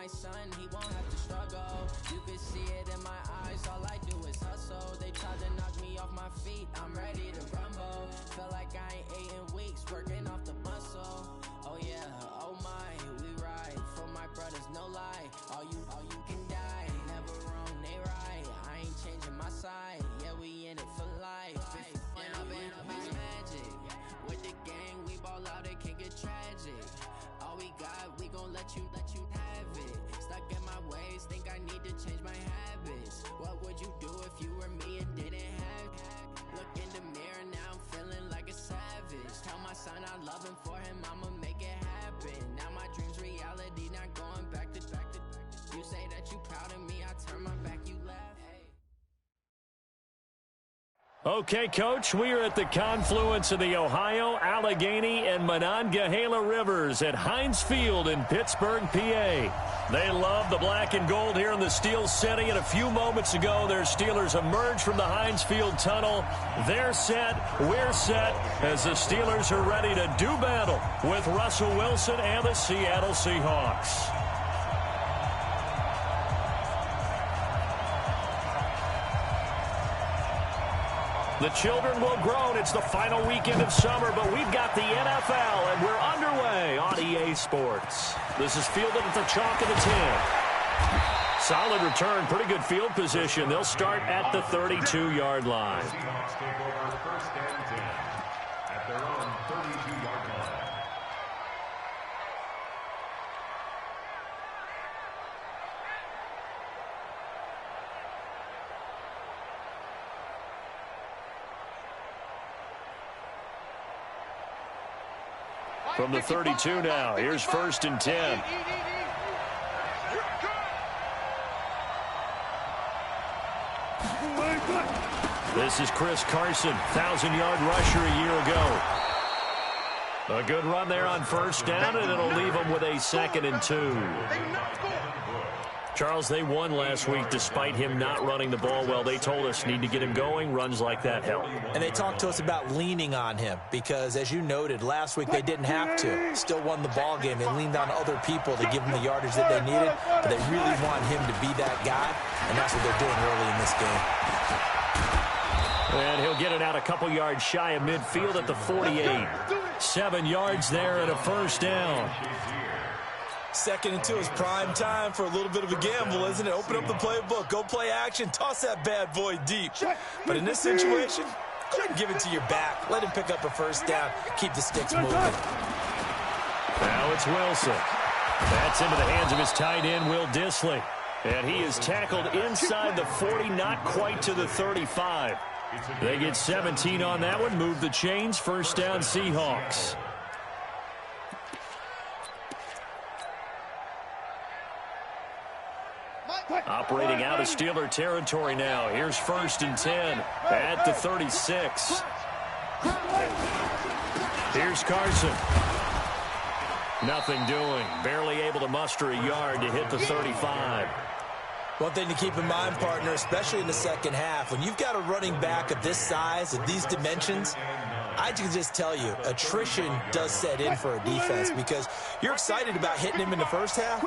my son, he won't have to struggle. You can see it in my eyes, all I do is hustle. They tried to knock me off my feet, I'm ready to rumble. Feel like I ain't ate in weeks, working off the muscle. Oh yeah, oh my, we ride for my brothers, no lie. All you can die, never wrong, they right. I ain't changing my side, yeah, we in it for life. And I've been magic with the gang, we ball out, it can get tragic. All we got, we gon' let you have it. Stuck in my ways, think I need to change my habits. What would you do if you were me and didn't have it? Look in the mirror, now I'm feeling like a savage. Tell my son I love him, for him I'ma make it happen. Now my dream's reality, not going back to. You say that you proud of me, I turn my back, you laugh. Okay, Coach, we are at the confluence of the Ohio, Allegheny, and Monongahela Rivers at Heinz Field in Pittsburgh, PA. They love the black and gold here in the Steel City, and a few moments ago, their Steelers emerged from the Heinz Field tunnel. They're set, we're set, as the Steelers are ready to do battle with Russell Wilson and the Seattle Seahawks. The children will groan. It's the final weekend of summer, but we've got the NFL, and we're underway on EA Sports. This is fielded at the chalk of the 10. Solid return, pretty good field position. They'll start at the 32-yard line. Seahawks take over first and 10 at their own 32-yard line. From the 32 now, here's first and 10. This is Chris Carson, 1,000-yard rusher a year ago. A good run there on first down, and it'll leave them with a 2nd and 2. Charles, they won last week despite him not running the ball well. They told us need to get him going. Runs like that help. And they talked to us about leaning on him because, as you noted, last week they didn't have to. Still won the ball game. They leaned on other people to give them the yardage that they needed, but they really want him to be that guy, and that's what they're doing early in this game. And he'll get it out a couple yards shy of midfield at the 48. 7 yards there and a first down. 2nd and 2 is prime time for a little bit of a gamble, isn't it? Open up the playbook, go play action, toss that bad boy deep. But in this situation, go ahead and give it to your back. Let him pick up a first down. Keep the sticks moving. Now it's Wilson. That's into the hands of his tight end, Will Dissly. And he is tackled inside the 40, not quite to the 35. They get 17 on that one, move the chains, first down Seahawks. Operating out of Steeler territory now. Here's first and 10 at the 36. Here's Carson. Nothing doing. Barely able to muster a yard to hit the 35. One thing to keep in mind, partner, especially in the second half, when you've got a running back of this size, of these dimensions, I can just tell you, attrition does set in for a defense because you're excited about hitting him in the first half.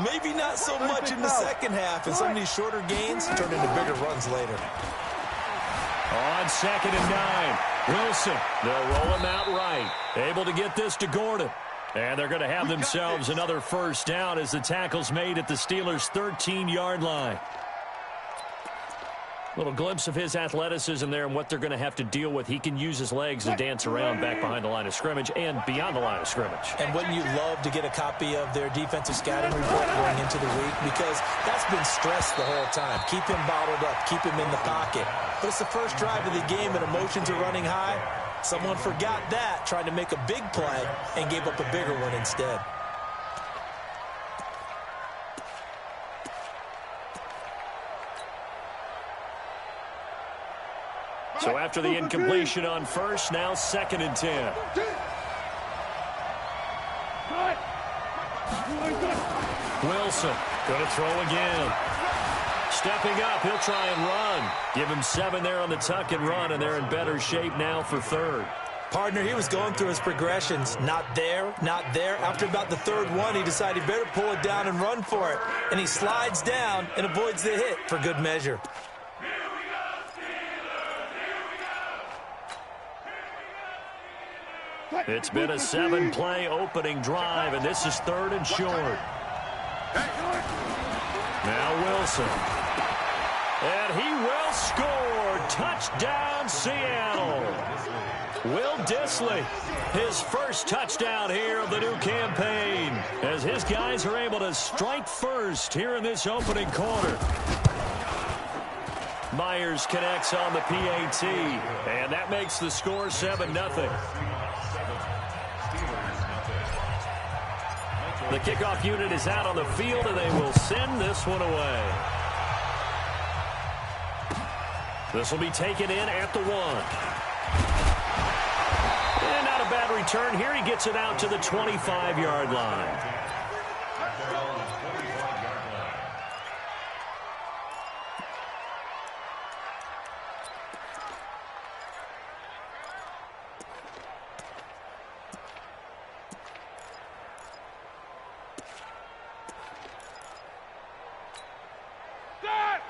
Maybe not so much in the second half, and some of these shorter gains turn into bigger runs later. On 2nd and 9, Wilson. They'll roll him out right. Able to get this to Gordon. And they're going to have themselves another first down as the tackle's made at the Steelers' 13-yard line. Little glimpse of his athleticism there and what they're going to have to deal with. He can use his legs to dance around back behind the line of scrimmage and beyond the line of scrimmage. And wouldn't you love to get a copy of their defensive scouting report going into the week? Because that's been stressed the whole time. Keep him bottled up. Keep him in the pocket. But it's the first drive of the game and emotions are running high. Someone forgot that, trying to make a big play, and gave up a bigger one instead. So after the incompletion on first, now 2nd and 10. Wilson going to throw again. Stepping up, he'll try and run. Give him 7 there on the tuck and run, and they're in better shape now for 3rd. Partner, he was going through his progressions. Not there, not there. After about the third one, he decided he better pull it down and run for it. And he slides down and avoids the hit for good measure. It's been a 7-play opening drive, and this is 3rd and short. Now Wilson. And he will score. Touchdown, Seattle. Will Dissly, his first touchdown here of the new campaign, as his guys are able to strike first here in this opening quarter. Myers connects on the PAT, and that makes the score 7-0. The kickoff unit is out on the field, and they will send this one away. This will be taken in at the 1. And not a bad return here. He gets it out to the 25-yard line.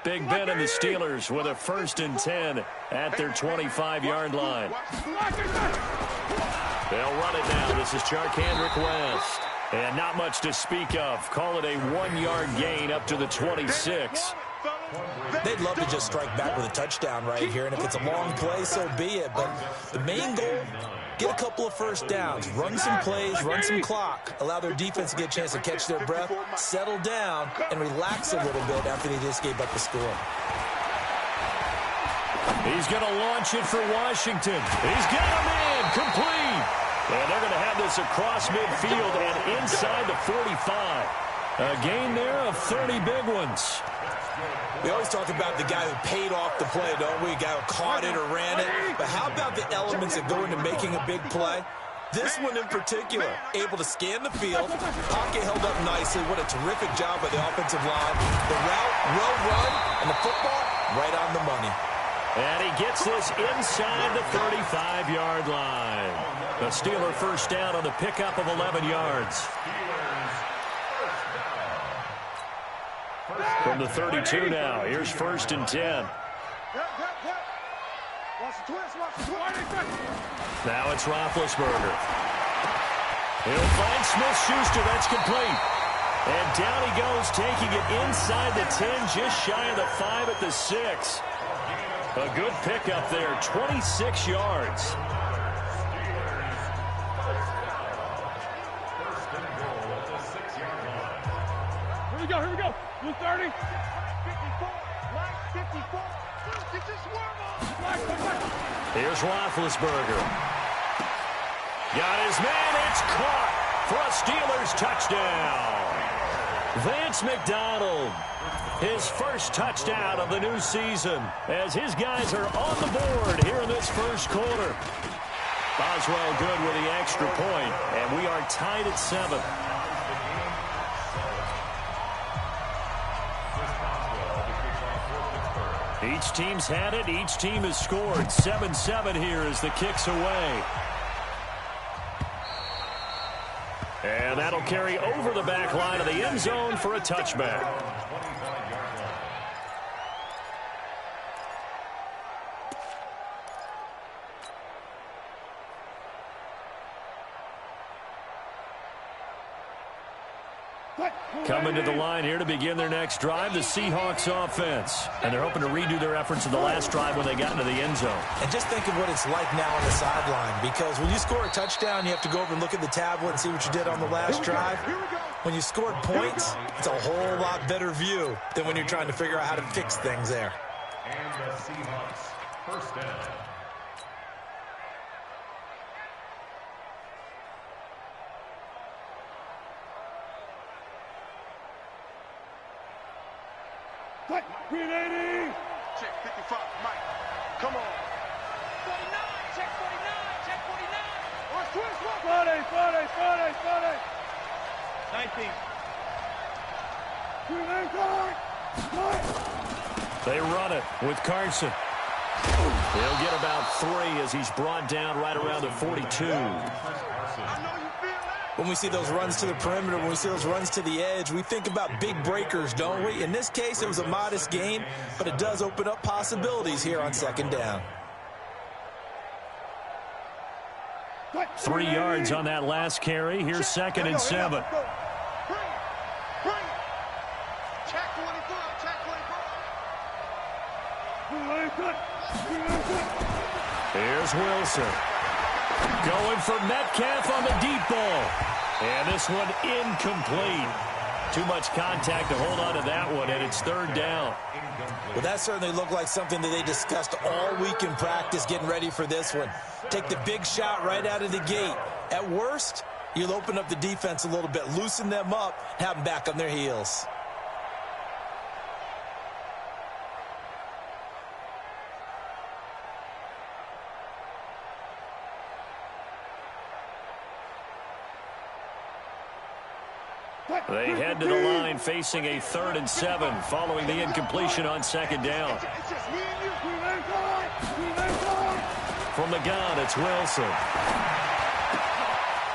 Big Ben and the Steelers with a 1st and 10 at their 25-yard line. They'll run it now. This is Charkandrick West. And not much to speak of. Call it a 1-yard gain up to the 26. They'd love to just strike back with a touchdown right here, and if it's a long play, so be it. But the main goal, get a couple of first downs, run some plays, run some clock, allow their defense to get a chance to catch their breath, settle down, and relax a little bit after they just gave up the score. He's going to launch it for Washington. He's got him in, complete. And they're going to have this across midfield and inside the 45. A gain there of 30 big ones. We always talk about the guy who paid off the play, don't we? A guy who caught it or ran it. But how about the elements that go into making a big play? This one in particular, able to scan the field, pocket held up nicely. What a terrific job by the offensive line. The route, well run, and the football right on the money. And he gets this inside the 35-yard line. The Steeler first down on the pickup of 11 yards. From the 32 now, here's 1st and 10. Now it's Roethlisberger. He'll find Smith-Schuster. That's complete. And down he goes, taking it inside the 10, just shy of the 5 at the 6. A good pickup there, 26 yards. Here we go. Blue 30. 54. Line 54. Here's Roethlisberger. Got his man. It's caught for a Steelers touchdown. Vance McDonald, his first touchdown of the new season, as his guys are on the board here in this first quarter. Boswell good with the extra point, and we are tied at 7. Each team's had it. Each team has scored. 7-7 here as the kick's away. And that'll carry over the back line of the end zone for a touchback. Coming to the line here to begin their next drive, the Seahawks offense. And they're hoping to redo their efforts in the last drive when they got into the end zone. And just think of what it's like now on the sideline, because when you score a touchdown, you have to go over and look at the tablet and see what you did on the last drive. When you scored points, it's a whole lot better view than when you're trying to figure out how to fix things there. And the Seahawks, first down. Green 80. Check 55, Mike. Come on. 49, check 49, check 49. Watch twist, 40, 19. They run it with Carson. He'll get about 3 as he's brought down right around the 42. When we see those runs to the perimeter, when we see those runs to the edge, we think about big breakers, don't we? In this case, it was a modest gain, but it does open up possibilities here on second down. 3 yards on that last carry. Here's 2nd and 7. Here's Wilson. Going for Metcalf on the deep ball. And this one incomplete. Too much contact to hold on to that one, and it's 3rd down. Well, that certainly looked like something that they discussed all week in practice getting ready for this one. Take the big shot right out of the gate. At worst, you'll open up the defense a little bit, loosen them up, have them back on their heels. They head to the line facing a 3rd and 7 following the incompletion on 2nd down. From the gun, it's Wilson.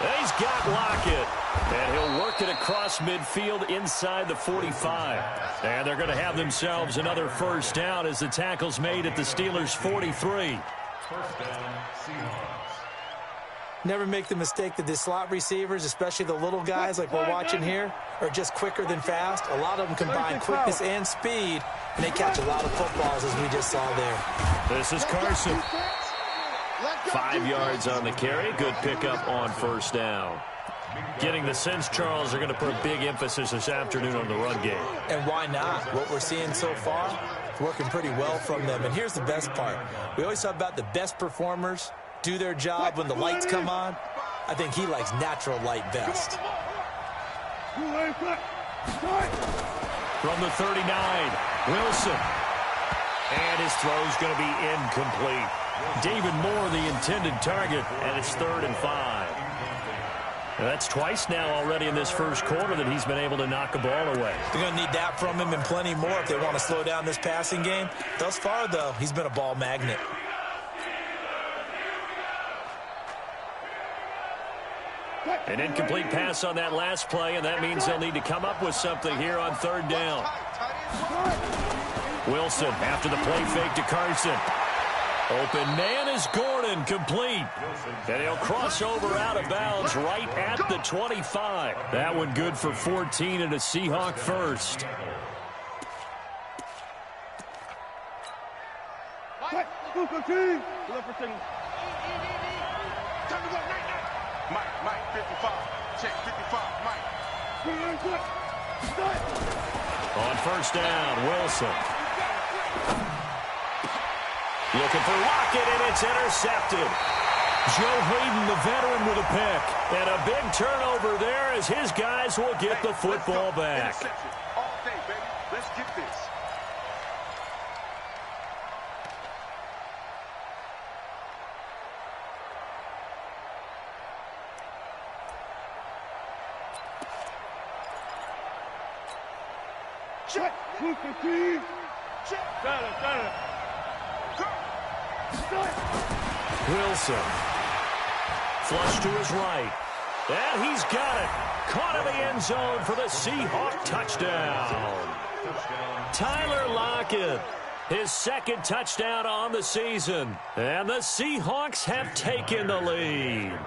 He's got Lockett. And he'll work it across midfield inside the 45. And they're going to have themselves another 1st down as the tackle's made at the Steelers' 43. 1st down, Seahawks. Never make the mistake that the slot receivers, especially the little guys like we're watching here, are just quicker than fast. A lot of them combine quickness and speed, and they catch a lot of footballs, as we just saw there. This is Carson. 5 yards on the carry. Good pickup on 1st down. Getting the sense, Charles, they're going to put a big emphasis this afternoon on the run game. And why not? What we're seeing so far, it's working pretty well from them. And here's the best part. We always talk about the best performers do their job when the lights come on. I think he likes natural light best. From the 39, Wilson. And his throw's going to be incomplete. David Moore, the intended target, and it's 3rd and 5. That's twice now already in this 1st quarter that he's been able to knock a ball away. They're going to need that from him and plenty more if they want to slow down this passing game. Thus far, though, he's been a ball magnet. An incomplete pass on that last play, and that means they'll need to come up with something here on 3rd down. Wilson after the play fake to Carson. Open man is Gordon, complete. And he'll cross over out of bounds right at the 25. That one good for 14 and a Seahawk 1st. Mike, 55. Check 55, Mike. On 1st down, Wilson. Looking for Lockett, and it's intercepted. Joe Hayden, the veteran, with a pick. And a big turnover there as his guys will get the football back. Interception all day, baby. Let's get this. Check. Check. Got it. Wilson. Flush to his right. And he's got it. Caught in the end zone for the Seahawk touchdown. Tyler Lockett. His 2nd touchdown on the season. And the Seahawks have taken the lead.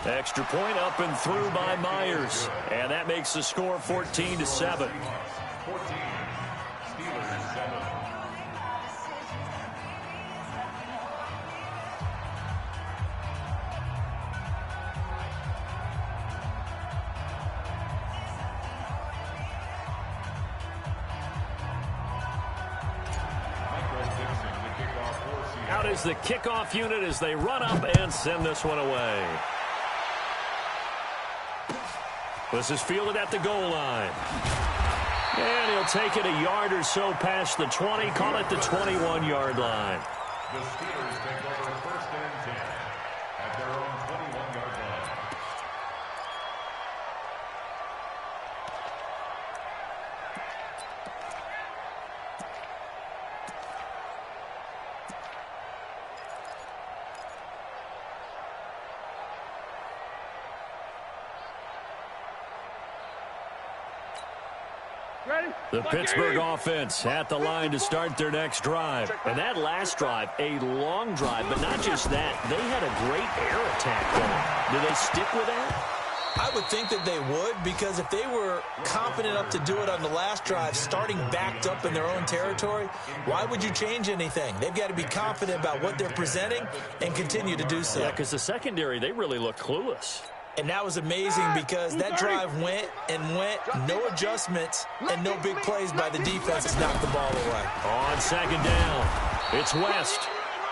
Extra point up and through by Myers. And that makes the score 14-7. 14, Steelers 7. Out is the kickoff unit as they run up and send this one away. This is fielded at the goal line. And he'll take it a yard or so past the 20, call it the 21-yard line. The Steelers take over 1st and 10 at their own 21-yard line. The Pittsburgh offense at the line to start their next drive. And that last drive, a long drive, but not just that. They had a great air attack going. Do they stick with that? I would think that they would, because if they were confident enough to do it on the last drive, starting backed up in their own territory, why would you change anything? They've got to be confident about what they're presenting and continue to do so. Yeah, because the secondary, they really look clueless. And that was amazing because that drive went and went, no adjustments and no big plays by the defense to knock the ball away. On second down, it's West.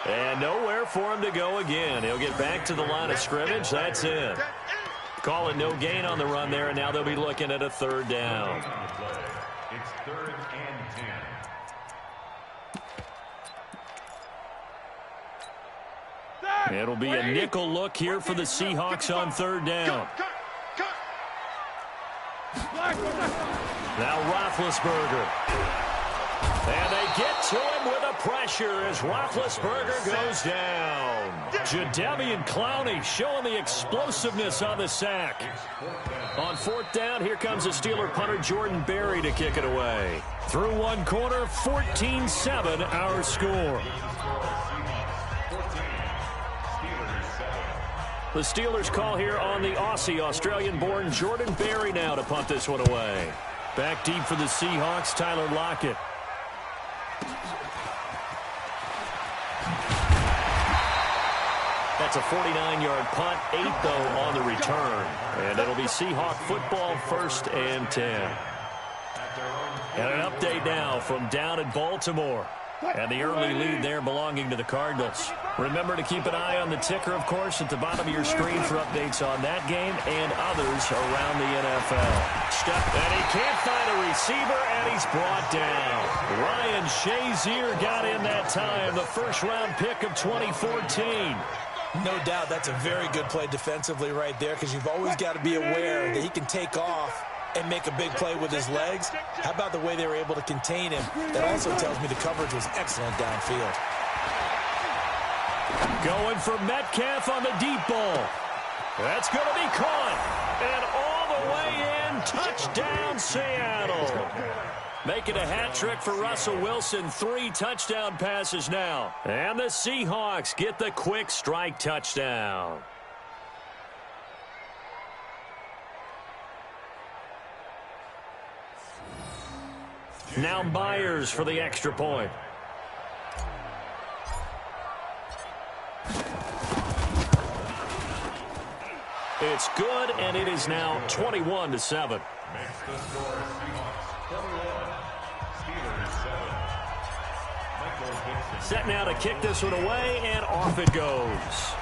And nowhere for him to go again. He'll get back to the line of scrimmage. That's it. Call it no gain on the run there, and now they'll be looking at a third down. It's 3rd and 10. It'll be a nickel look here for the Seahawks on third down. Now Roethlisberger. And they get to him with a pressure as Roethlisberger goes down. Jadeveon Clowney showing the explosiveness on the sack. On fourth down, here comes the Steeler punter Jordan Berry to kick it away. Through one quarter, 14-7 our score. The Steelers call here on the Aussie, Australian-born Jordan Berry now to punt this one away. Back deep for the Seahawks, Tyler Lockett. That's a 49-yard punt, 8 though on the return. And it'll be Seahawk football, 1st and 10. And an update now from down in Baltimore. And the early lead there belonging to the Cardinals. Remember to keep an eye on the ticker, of course, at the bottom of your screen for updates on that game and others around the NFL. And he can't find a receiver, and he's brought down. Ryan Shazier got in that time, the first-round pick of 2014. No doubt that's a very good play defensively right there, because you've always got to be aware that he can take off and make a big play with his legs. How about the way they were able to contain him? That also tells me the coverage was excellent downfield. Going for Metcalf on the deep ball. That's going to be caught. And all the way in, touchdown Seattle. Making a hat trick for Russell Wilson. 3 touchdown passes now. And the Seahawks get the quick strike touchdown. Now Myers for the extra point. It's good, and it is now 21-7. Makes the score Seahawks 21, Steelers 7. Michael Vincent. Set now to kick this one away, and off it goes.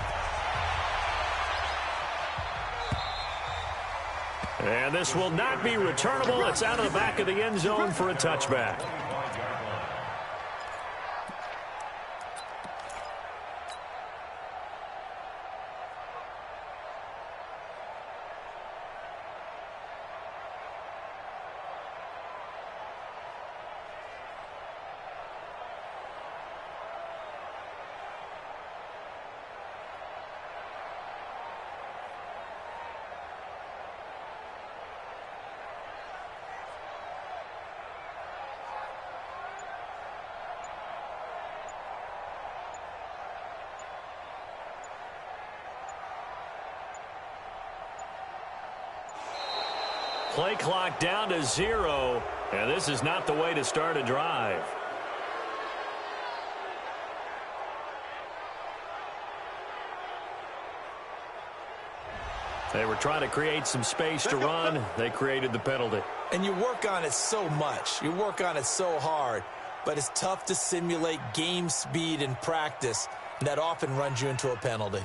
And this will not be returnable. It's out of the back of the end zone for a touchback. Play clock down to 0, and this is not the way to start a drive. They were trying to create some space to run. They created the penalty. And you work on it so much. You work on it so hard. But it's tough to simulate game speed in practice. And that often runs you into a penalty.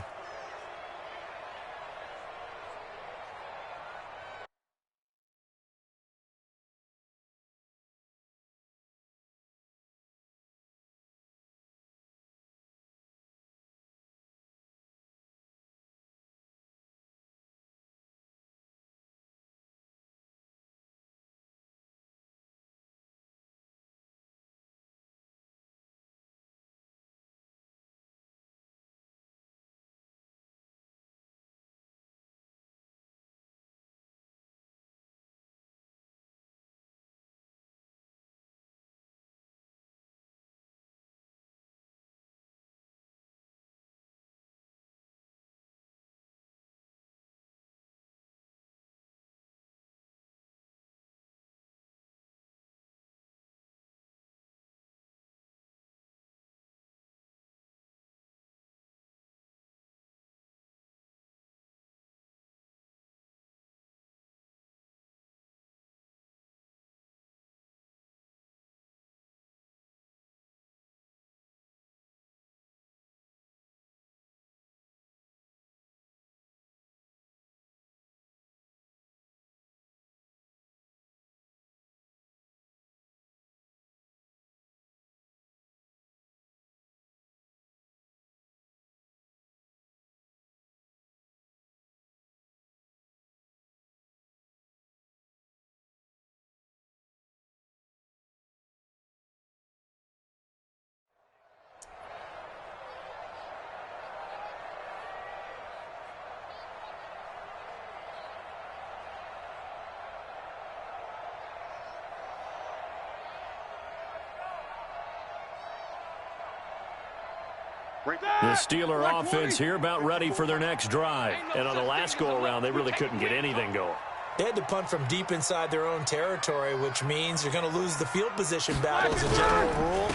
The Steeler offense here about ready for their next drive. And on the last go-around, they really couldn't get anything going. They had to punt from deep inside their own territory, which means you're going to lose the field position battle as a general rule.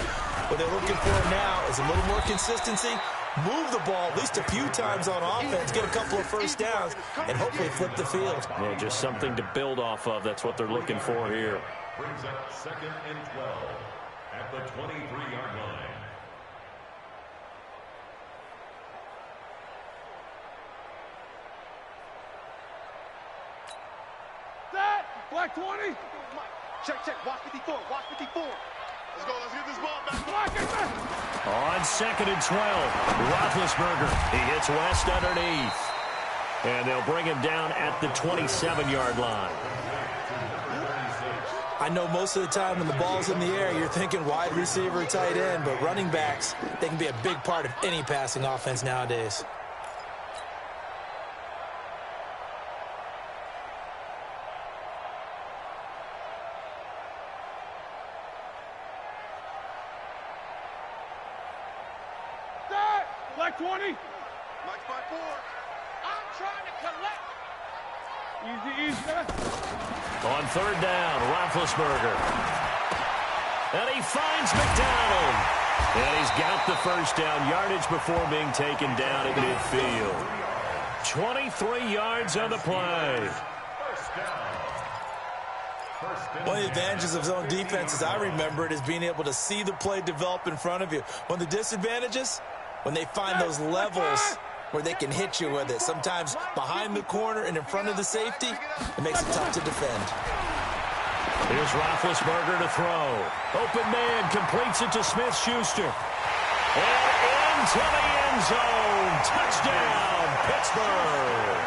What they're looking for now is a little more consistency, move the ball at least a few times on offense, get a couple of first downs, and hopefully flip the field. Well, just something to build off of. That's what they're looking for here. Brings up 2nd and 12 at the 23-yard line. Black 20. Check. Watch 54. Watch 54. Let's go. Let's get this ball back. On 2nd and 12, Roethlisberger. He hits West underneath. And they'll bring him down at the 27-yard line. I know most of the time when the ball's in the air, you're thinking wide receiver, tight end, but running backs, they can be a big part of any passing offense nowadays. Black 20. Mike's by 4. I'm trying to collect. Easy. On 3rd down, Roethlisberger. And he finds McDonald. And he's got the first down yardage before being taken down at midfield. 23 yards on the play. One of the advantages of zone defense, as I remember it, is being able to see the play develop in front of you. One of the disadvantages, when they find those levels where they can hit you with it. Sometimes behind the corner and in front of the safety, it makes it tough to defend. Here's Roethlisberger to throw. Open man completes it to Smith-Schuster. And into the end zone. Touchdown, Pittsburgh.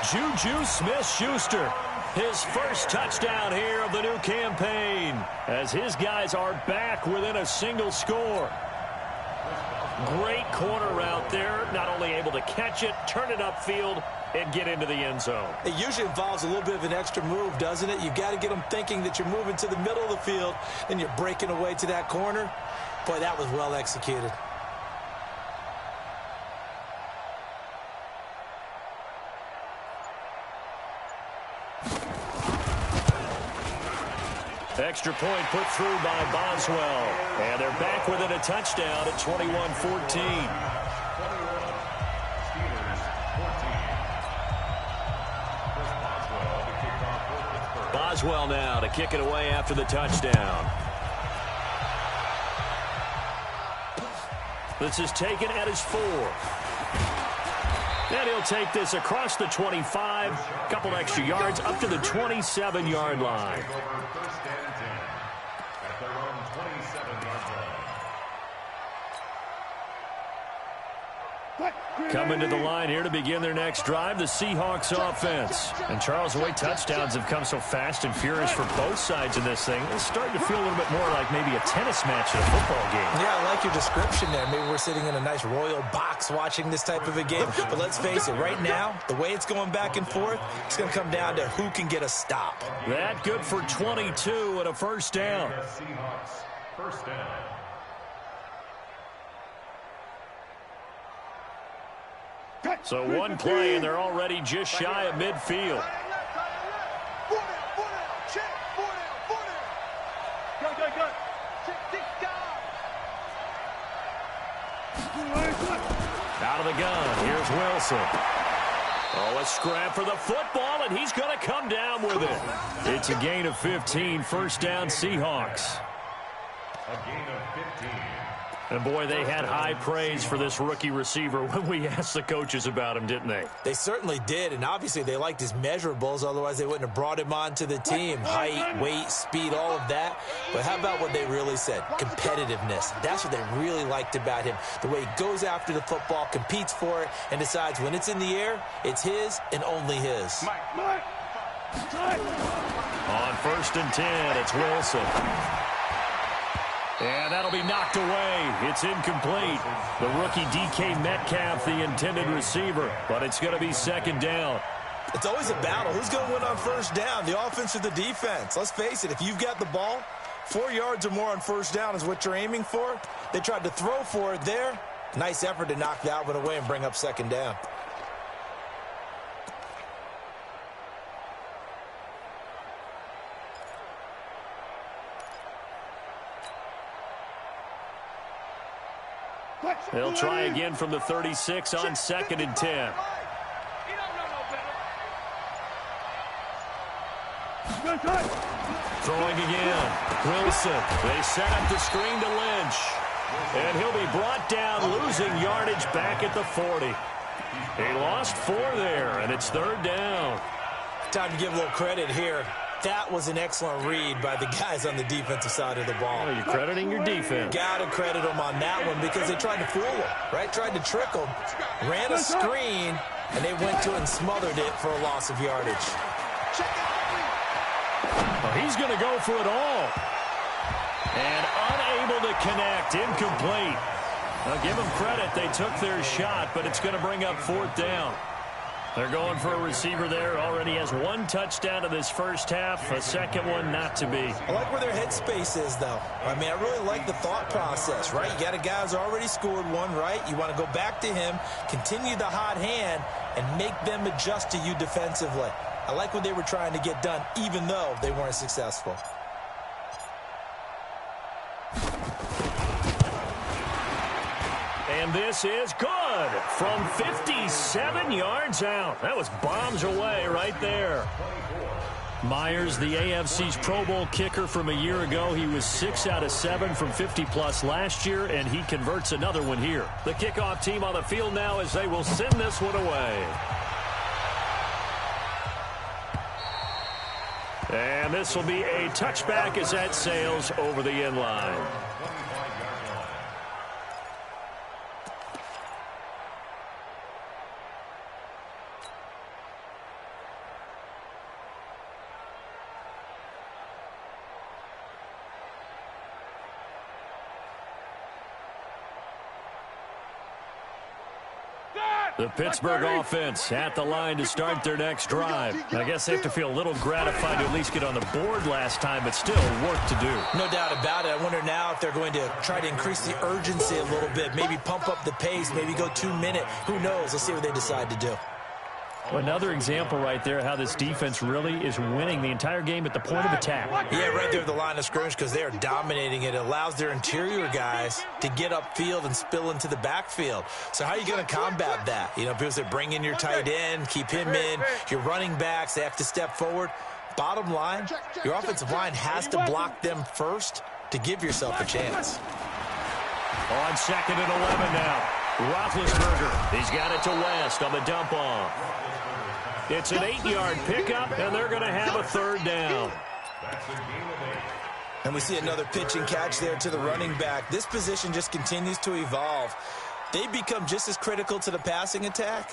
Juju Smith-Schuster. His first touchdown here of the new campaign, as his guys are back within a single score. Great corner route there, not only able to catch it, turn it upfield, and get into the end zone. It usually involves a little bit of an extra move, doesn't it? You've got to get them thinking that you're moving to the middle of the field, and you're breaking away to that corner. Boy, that was well executed. Extra point put through by Boswell. And they're back within a touchdown at 21-14. Boswell now to kick it away after the touchdown. This is taken at his 4. And he'll take this across the 25, couple extra yards up to the 27-yard line. Coming to the line here to begin their next drive, the Seahawks offense. And Charles, the way touchdowns have come so fast and furious for both sides in this thing, it's starting to feel a little bit more like maybe a tennis match at a football game. Yeah, I like your description there. Maybe we're sitting in a nice royal box watching this type of a game. But let's face it, right now, the way it's going back and forth, it's going to come down to who can get a stop. That good for 22 and a first down. Seahawks, first down. So one play, and they're already just shy of midfield. Out of the gun, here's Wilson. Oh, a scrap for the football, and he's going to come down with it. It's a gain of 15, first down Seahawks. A gain of 15. And, boy, they had high praise for this rookie receiver when we asked the coaches about him, didn't they? They certainly did, and obviously they liked his measurables. Otherwise, they wouldn't have brought him onto the team. Height, weight, speed, all of that. But how about what they really said? Competitiveness. That's what they really liked about him. The way he goes after the football, competes for it, and decides when it's in the air, it's his and only his. On 1st and 10, it's Wilson. And that'll be knocked away. It's incomplete. The rookie DK Metcalf, the intended receiver, but it's going to be second down. It's always a battle. Who's going to win on first down, the offense or the defense? Let's face it, if you've got the ball, 4 yards or more on first down is what you're aiming for. They tried to throw for it there. Nice effort to knock that one away and bring up second down. They'll try again from the 36 on 2nd and 10. Throwing again. Wilson. They set up the screen to Lynch. And he'll be brought down, losing yardage back at the 40. He lost 4 there, and it's 3rd down. Time to give a little credit here. That was an excellent read by the guys on the defensive side of the ball. Oh, you're crediting your defense. Got to credit them on that one because they tried to fool him, right? Tried to trick him. Ran a screen, and they went to it and smothered it for a loss of yardage. Well, he's going to go for it all. And unable to connect. Incomplete. I'll give them credit. They took their shot, but it's going to bring up 4th down. They're going for a receiver there. Already has 1 touchdown in this first half. A second one not to be. I like where their headspace is, though. I mean, I really like the thought process, right? You got a guy who's already scored 1, right? You want to go back to him, continue the hot hand, and make them adjust to you defensively. I like what they were trying to get done, even though they weren't successful. And this is good from 57 yards out. That was bombs away right there. Myers, the AFC's Pro Bowl kicker from a year ago. He was 6 out of 7 from 50-plus last year, and he converts another one here. The kickoff team on the field now as they will send this one away. And this will be a touchback as that sails over the end line. The Pittsburgh offense at the line to start their next drive. I guess they have to feel a little gratified to at least get on the board last time, but still work to do. No doubt about it. I wonder now if they're going to try to increase the urgency a little bit, maybe pump up the pace, maybe go 2-minute. Who knows? Let's see what they decide to do. Another example right there how this defense really is winning the entire game at the point of attack. Yeah, right there at the line of scrimmage because they are dominating it. It allows their interior guys to get upfield and spill into the backfield. So how are you going to combat that? You know, people say bring in your tight end, keep him in. Your running backs, they have to step forward. Bottom line, your offensive line has to block them first to give yourself a chance. On 2nd and 11 now. Roethlisberger, he's got it to West on the dump off. It's an 8-yard pickup, and they're going to have a 3rd down. And we see another pitch and catch there to the running back. This position just continues to evolve. They become just as critical to the passing attack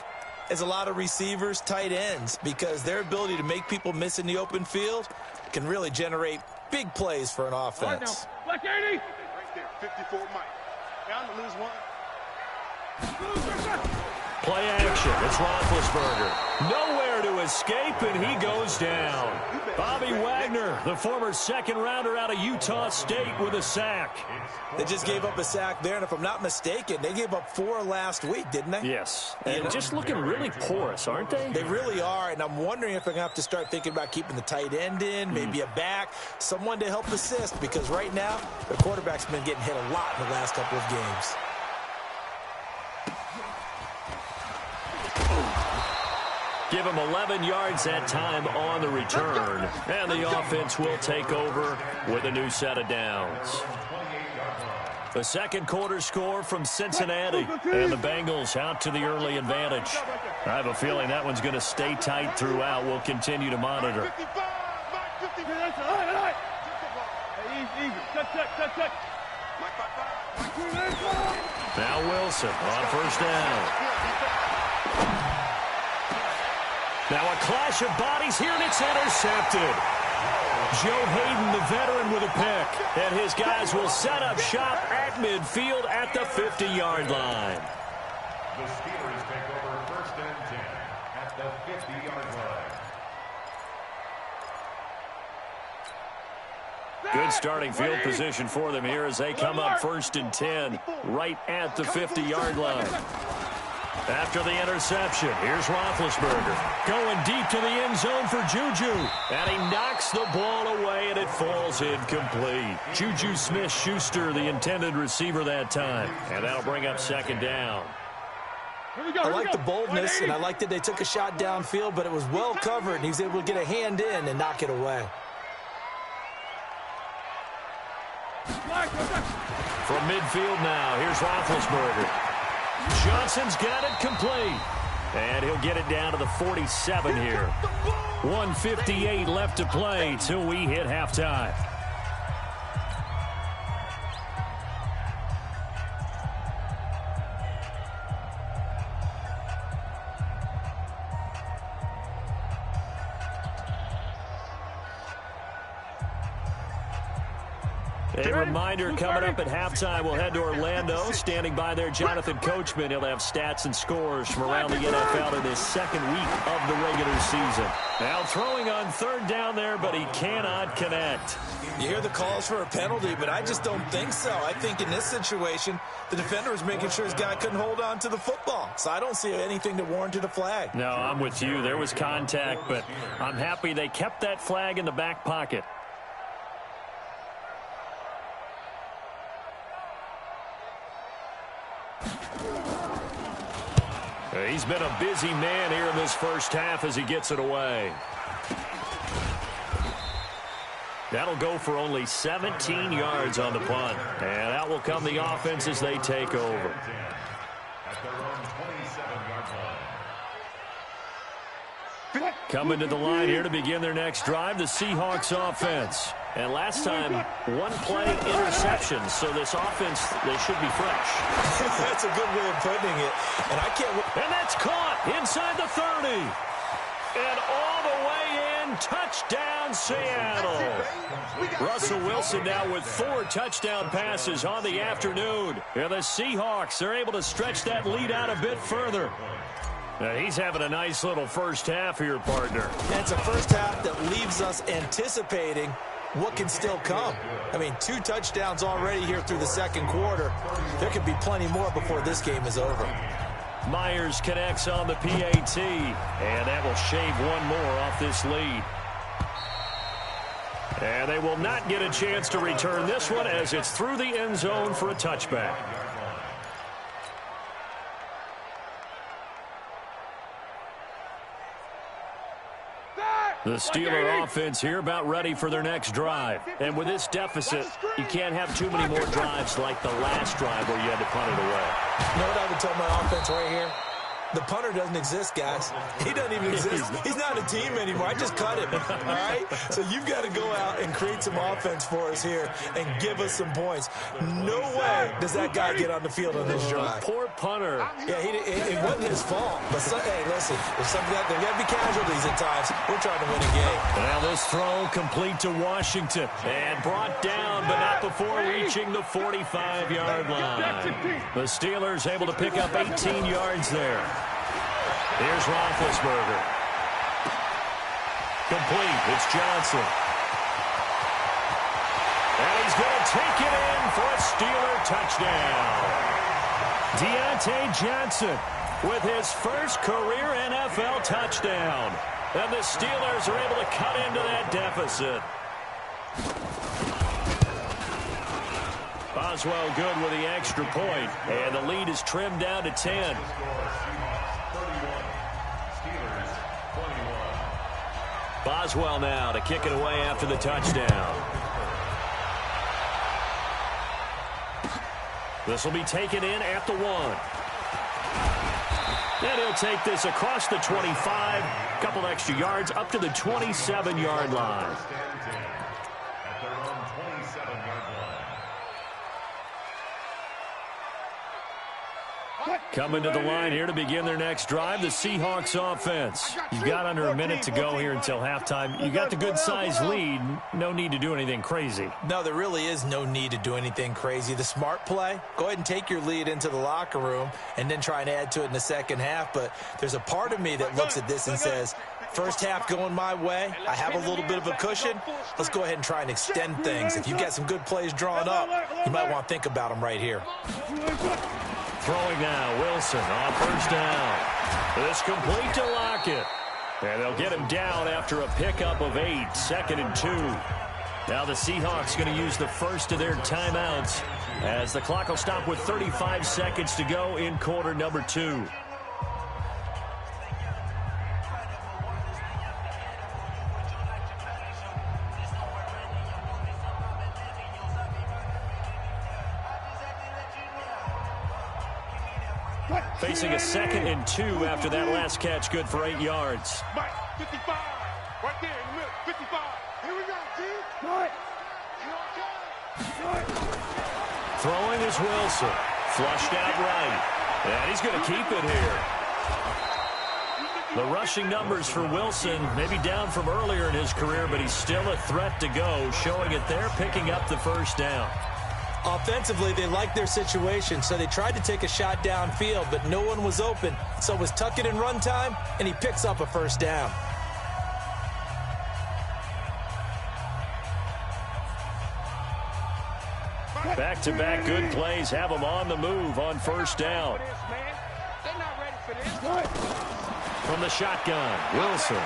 as a lot of receivers, tight ends, because their ability to make people miss in the open field can really generate big plays for an offense. Black 80! Right there, 54 Mike. Down to lose 1. Play action. It's Roethlisberger. Nowhere to escape, and he goes down. Bobby Wagner, the former second-rounder out of Utah State, with a sack. They just gave up a sack there, and if I'm not mistaken, they gave up 4 last week, didn't they? Yes. And just looking really porous, aren't they? They really are, and I'm wondering if they're going to have to start thinking about keeping the tight end in, maybe a back, someone to help assist, because right now, the quarterback's been getting hit a lot in the last couple of games. Give him 11 yards that time on the return. And the offense will take over with a new set of downs. The second quarter score from Cincinnati. And the Bengals out to the early advantage. I have a feeling that one's going to stay tight throughout. We'll continue to monitor. Now Wilson on first down. Now a clash of bodies here, and it's intercepted. Joe Hayden, the veteran, with a pick. And his guys will set up shop at midfield at the 50-yard line. The Steelers take over 1st and 10 at the 50-yard line. Good starting field position for them here as they come up 1st and 10 right at the 50-yard line. After the interception, here's Roethlisberger going deep to the end zone for Juju. And he knocks the ball away, and it falls incomplete. Juju Smith-Schuster, the intended receiver that time. And that'll bring up 2nd down. I like the boldness, and I like that they took a shot downfield, but it was well covered, and he was able to get a hand in and knock it away. From midfield now, here's Roethlisberger. Johnson's got it complete. And he'll get it down to the 47 here. 1:58 left to play till we hit halftime. A reminder, coming up at halftime, we'll head to Orlando. Standing by there, Jonathan Coachman. He'll have stats and scores from around the NFL in his 2nd week of the regular season. Now throwing on 3rd down there, but he cannot connect. You hear the calls for a penalty, but I just don't think so. I think in this situation, the defender was making sure his guy couldn't hold on to the football. So I don't see anything that warranted a flag. No, I'm with you. There was contact, but I'm happy they kept that flag in the back pocket. He's been a busy man here in this first half as he gets it away. That'll go for only 17 yards on the punt. And out will come the offense as they take over. Coming to the line here to begin their next drive, the Seahawks offense. And last time, 1-play interception, so this offense, they should be fresh. That's a good way of putting it. And I can't. And that's caught inside the 30. And all the way in, touchdown Seattle. Russell Wilson now with 4 touchdown passes on the afternoon. And the Seahawks are able to stretch that lead out a bit further. Now he's having a nice little first half here, partner. And it's a first half that leaves us anticipating what can still come. I mean, 2 touchdowns already here through the 2nd quarter. There could be plenty more before this game is over. Myers connects on the PAT, and that will shave 1 more off this lead. And they will not get a chance to return this one as it's through the end zone for a touchback. The Steeler offense here about ready for their next drive. And with this deficit, you can't have too many more drives like the last drive where you had to punt it away. You know what I would tell my offense right here? The punter doesn't exist, guys. He doesn't even exist. He's not a team anymore. I just cut him, all right? So you've got to go out and create some offense for us here and give us some points. No way does that guy get on the field on this drive. Poor punter. Yeah, it wasn't his fault. But, hey, listen, there's got to be casualties at times. We're trying to win a game. Now this throw complete to Washington. And brought down, but not before reaching the 45-yard line. The Steelers able to pick up 18 yards there. Here's Roethlisberger. Complete. It's Johnson. And he's going to take it in for a Steeler touchdown. Deontay Johnson with his first career NFL touchdown. And the Steelers are able to cut into that deficit. Boswell good with the extra point. And the lead is trimmed down to 10. Boswell now to kick it away after the touchdown. This will be taken in at the 1. And he'll take this across the 25. A couple extra yards up to the 27-yard line. Coming to the line here to begin their next drive, the Seahawks offense. You've got under a minute to go here until halftime. You got the good-sized lead. No need to do anything crazy. No, there really is no need to do anything crazy. The smart play, go ahead and take your lead into the locker room and then try and add to it in the second half. But there's a part of me that looks at this and says, First half going my way. I have a little bit of a cushion. Let's go ahead and try and extend things. If you've got some good plays drawn up, you might want to think about them right here. Throwing now, Wilson on first down. This complete to Lockett. And they'll get him down after a pickup of 8, 2nd and 2. Now the Seahawks going to use the first of their timeouts as the clock will stop with 35 seconds to go in quarter number 2. Facing a 2nd and 2 after that last catch, good for 8 yards. Mike, 55. Right there in the middle. 55. Here we go, G. Throwing is Wilson. Flushed out right. And he's going to keep it here. The rushing numbers for Wilson may be down from earlier in his career, but he's still a threat to go, showing it there, picking up the first down. Offensively, they liked their situation, so they tried to take a shot downfield, but no one was open. So it was tuck it in run time, and he picks up a first down. Back-to-back good plays have him on the move on first down. From the shotgun, Wilson.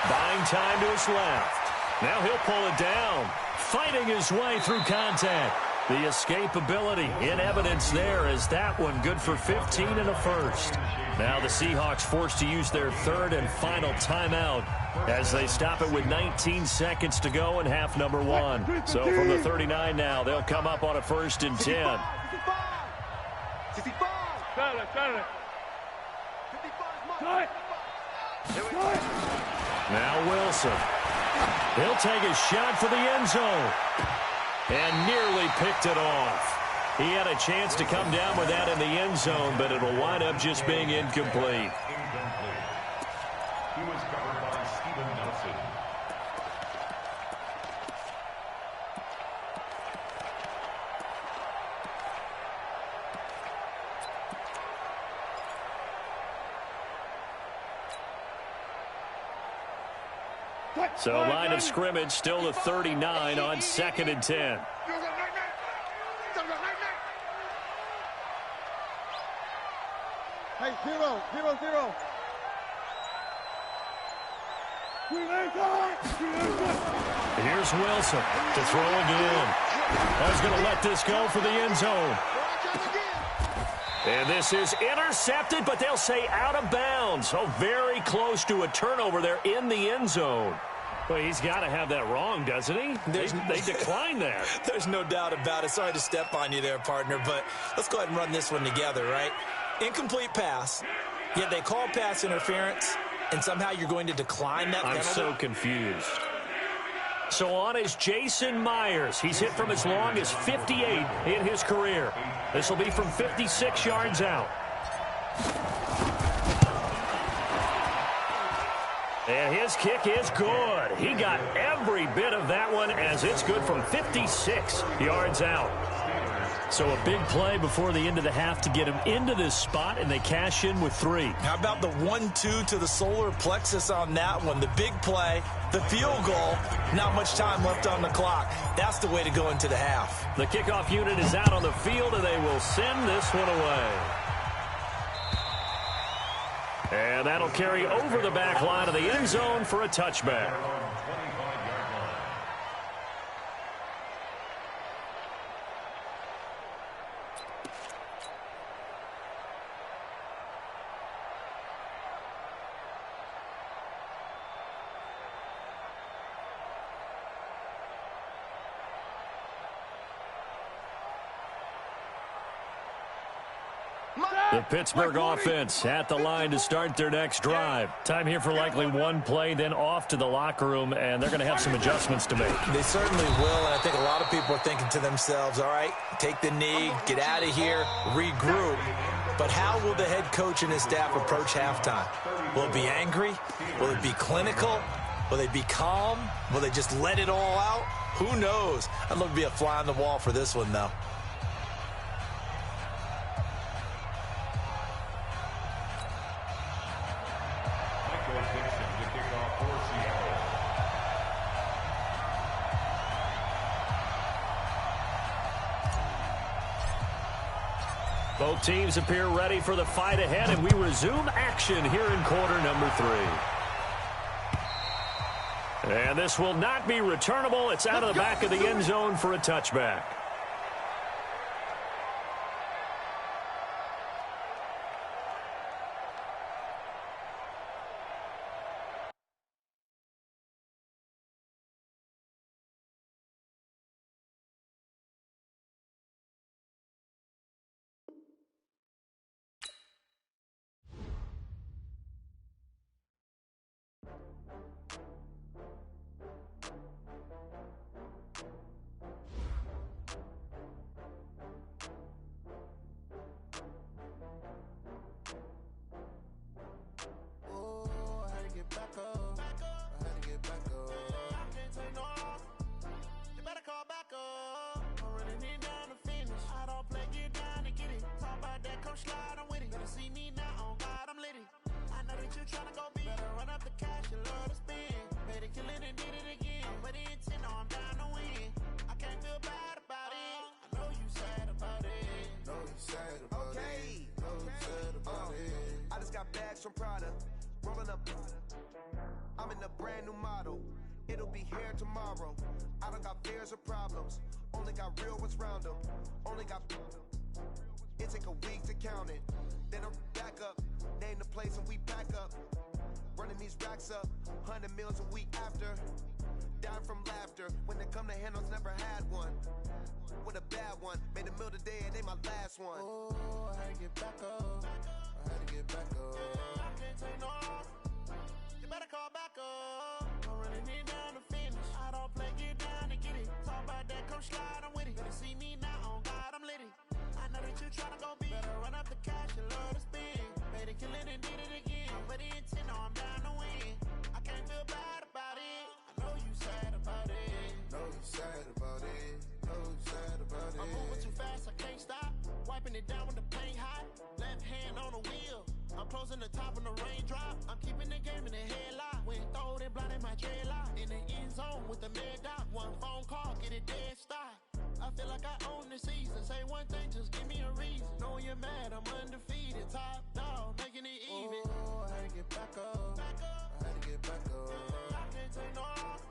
Buying time to his left. Now he'll pull it down. Fighting his way through contact. The escapability in evidence there as that one good for 15 and a first. Now the Seahawks forced to use their third and final timeout as they stop it with 19 seconds to go in half number 1. So from the 39 now, they'll come up on a 1st and 10. 55. Now Wilson. He'll take a shot for the end zone. And nearly picked it off. He had a chance to come down with that in the end zone, but it'll wind up just being incomplete. He was covered by Steven Nelson. So line of scrimmage still the 39 on 2nd and 10. Hey, 0, 0, 0. Here's Wilson to throw again. He's going to let this go for the end zone. And this is intercepted, but they'll say out of bounds. So very close to a turnover there in the end zone. Well, he's got to have that wrong, doesn't he? They declined that. There's no doubt about it. Sorry to step on you there, partner, but let's go ahead and run this one together, right? Incomplete pass, yet they call pass interference, and somehow you're going to decline that penalty? I'm so confused. So on is Jason Myers. He's hit from as long as 58 in his career. This will be from 56 yards out. And his kick is good. He got every bit of that one as it's good from 56 yards out. So a big play before the end of the half to get him into this spot, and they cash in with 3. How about the 1-2 to the solar plexus on that one? The big play, the field goal, not much time left on the clock. That's the way to go into the half. The kickoff unit is out on the field, and they will send this one away. And that'll carry over the back line of the end zone for a touchback. The Pittsburgh offense at the line to start their next drive. Time here for likely one play, then off to the locker room, and they're going to have some adjustments to make. They certainly will, and I think a lot of people are thinking to themselves, all right, take the knee, get out of here, regroup. But how will the head coach and his staff approach halftime? Will it be angry? Will it be clinical? Will they be calm? Will they just let it all out? Who knows? I'd love to be a fly on the wall for this one, though. Michael Dixon. Both teams appear ready for the fight ahead, and we resume action here in quarter number 3. And this will not be returnable. It's out of the back of the end zone for a touchback. From Prada, rolling up. I'm in a brand new model. It'll be here tomorrow. I don't got fears or problems. Only got real ones round them. Only got. It take a week to count it. Then I'm back up. Name the place and we back up. Running these racks up. 100 meals a week after. Dying from laughter. When they come to handles, never had one. With a bad one. Made a meal today and they my last one. Oh, I had to get back up. I had to get back up. I can't take no off. You better call back up. I'm running it down to finish. I don't play, get down to get it. Talk about that, come slide, I'm with it. Better see me now, on God, I'm litty. I know that you tryna go big. Better run up the cash and love to spin. Made a killing and did it again. But the intent, no, I'm down to win. I can't feel bad about it. I know you sad about it. Know you sad about it. Know you sad about it. I'm moving too fast, I can't stop. Wiping it down with the paint hot. Left hand on the wheel. I'm closing the top when the raindrop. I'm keeping the game in the headlock. When throwed and blinded my dreadlock. In the end zone with the mad dot. One phone call, get it dead stop. I feel like I own the season. Say one thing, just give me a reason. Knowing you're mad, I'm undefeated. Top dog, making it even. Oh, I had to get back up. I had to get back up. I can't take no off.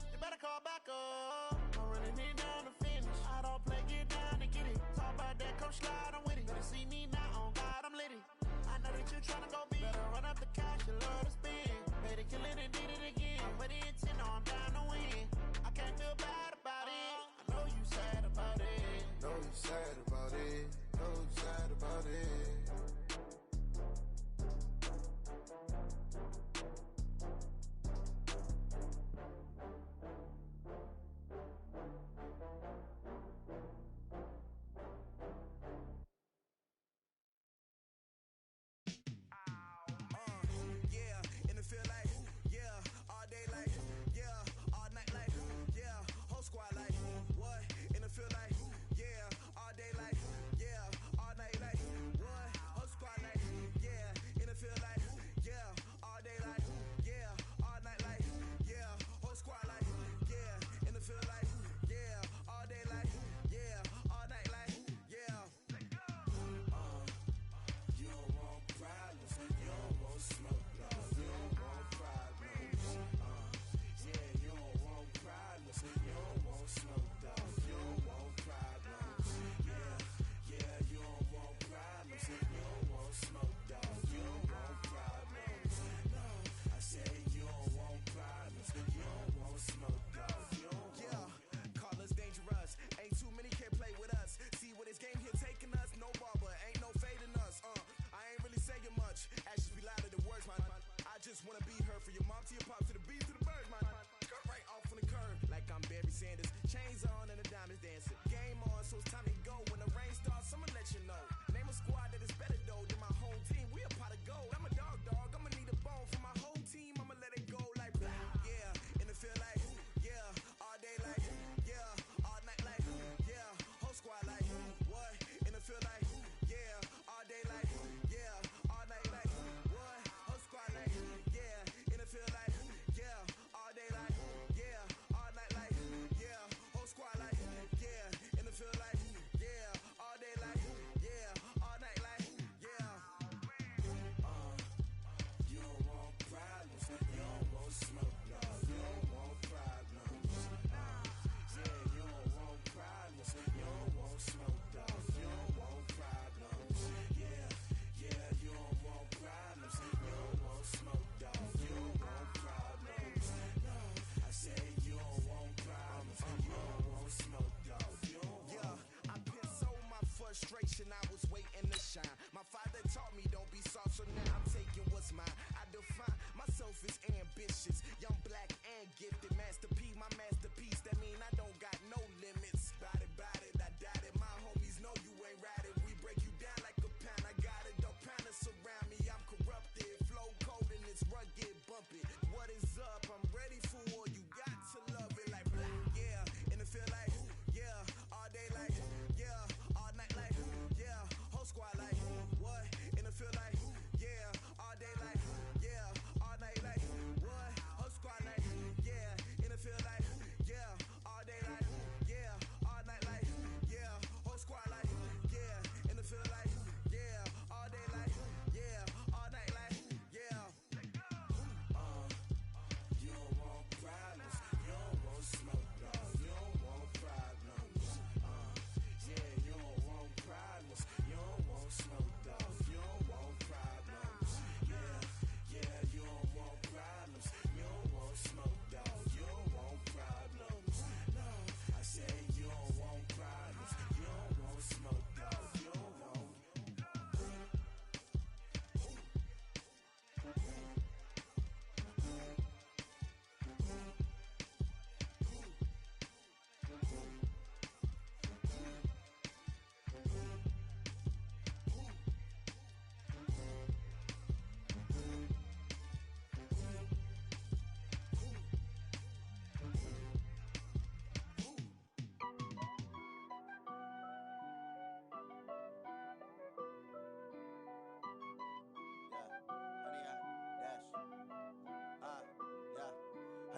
You better call back up. I'm running it down to finish. I don't play, get down to get it. Talk about that, come slide, I'm with it. Better see me now, on God, I'm litty. I know that you tryna go big. Better run up the cash, you love to spin. Made a killing and did it again. But the intent, no, I'm down to win. I can't feel bad about it. I know you sad about it. Know you sad about it. Know you sad about it. All day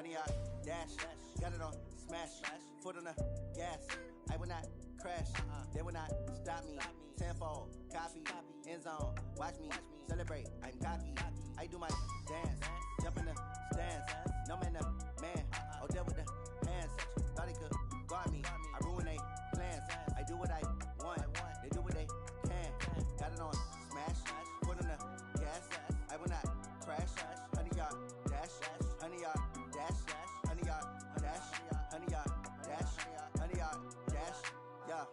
honey yard dash. Got it on smash, foot on the gas. I will not crash, they will not stop me. Tenfold, copy, end zone, watch me celebrate. I'm cocky, I do my dance, jump in the stands. No man, man, oh there with the hands. Thought he could guard me, I ruin they plans. I do what I want, they do what they can. Got it on smash, foot on the gas. I will not crash, honey yard dash, honey yard dash, honey yard dash, honey yard dash, honey yard dash, yeah.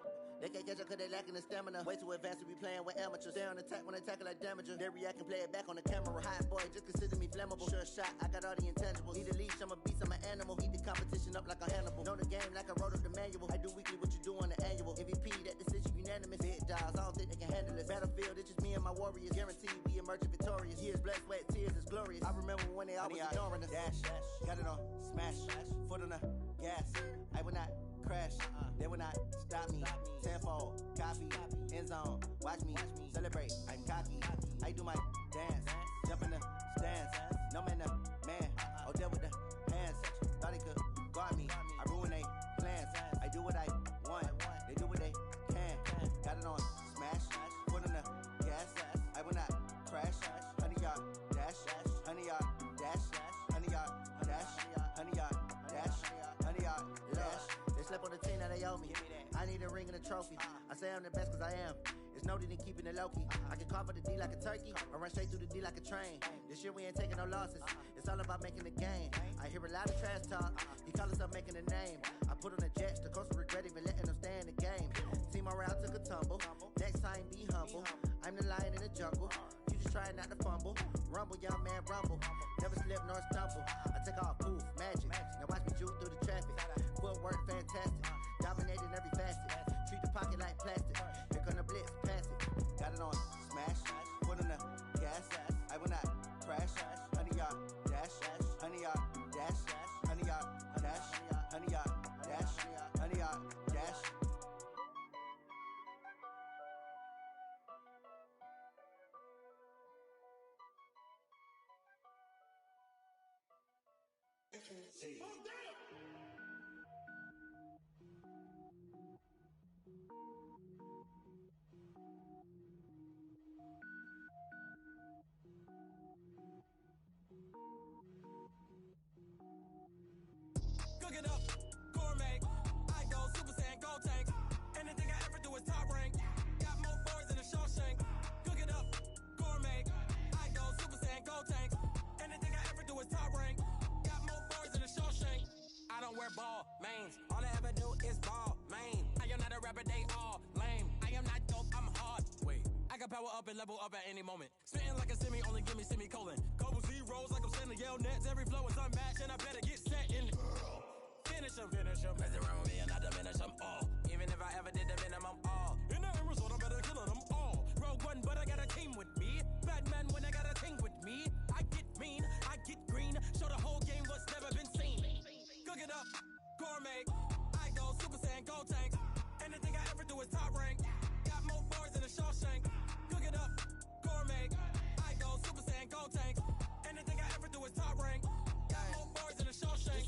They can't catch up cause they lacking the stamina. Way too advanced to be playing with amateurs. Stay on attack when they tackle like damager. They react and play it back on the camera. Hot boy, just consider me flammable. Sure shot, I got all the intangibles. Need a leash, I'm a beast, I'm an animal. Eat the competition up like a Hannibal. Know the game like I wrote up the manual. I do weekly what you do on the annual. MVP, that decision unanimous. Big dials, I don't think they can handle it. Battlefield, it's just me and my warriors. Guaranteed we emerge victorious. Years, blood, sweat, tears, it's glorious. I remember when they always ignoring us. Dash, got it on smash, foot on the gas. I will not crash, they will not stop me. Tenfold, copy, end zone, watch me celebrate. I'm cocky, I do my dance, jump in the stands. No man, man, oh there with the hands. Thought he could guard me, I ruin they plans. I do what I want, they do what they can. Got it on smash, foot on the gas. I will not crash, honey yard dash, honey yard dash, honey yard dash, honey yard dash, honey yard dash. They slept on the team that they owe me. I need a ring and a trophy. I say I'm the best cause I am. It's noted in keeping it low-key. I can carve up the D like a turkey or run straight through the D like a train. This year we ain't taking no losses. It's all about making the game. I hear a lot of trash talk. He call himself making a name. I put on the Jets. The coach will regret even letting them stay in the game. Team morale took a tumble. Next time be humble. I'm the lion in the jungle. You just try not to fumble. Rumble, young man, rumble. Never slip nor stumble. I take off, poof, magic. Now watch me juke through the traffic. Footwork fantastic. Dominating every facet. Treat the pocket like plastic. Here come the blitz, pass it. Got it on smash. Foot on the gas. I will not crash. Honey yard dash. Honey yard dash. Honey yard dash. Honey yard dash. Honey yard dash. Cook it up, gourmet. I go Super Saiyan, gold tank. Anything I ever do is top rank. Got more boards than a Shawshank. Cook it up, gourmet. I go Super Saiyan, gold tank. Anything I ever do is top rank. Got more boards than a Shawshank. I don't wear ball mains. All I ever do is ball main. I am not a rapper, they all lame. I am not dope, I'm hard. Wait, I can power up and level up at any moment. Spitting like a semi, only give me semicolon. Couple zeros like I'm sending yell nets. Every flow is unmatched and I better get set in. Finish him. Mess around with me and I diminish them all. Even if I ever did the minimum all. In the end result, I'm better killing them all. Rogue One, but I got a team with me. Batman when I got a team with me. I get mean, I get green. Show the whole game what's never been seen. Cook it up, gourmet. I go Super Saiyan, gold tank. Anything I ever do is top rank. Got more boards than a Shawshank. Cook it up, gourmet. I go Super Saiyan, gold tank. Anything I ever do is top rank.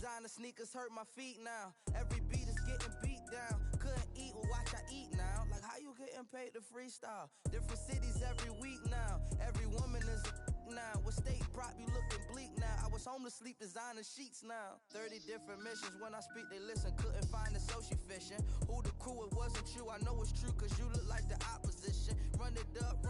Designer sneakers hurt my feet now. Every beat is getting beat down. Couldn't eat, well watch I eat now. Like how you getting paid to freestyle? Different cities every week now. Every woman is a now. What state prop you looking bleak now? I was homeless, sleep designer sheets now. 30 different missions. When I speak they listen. Couldn't find the social fishing. Who the crew, it wasn't you. I know it's true cause you look like the opposition. Run it up,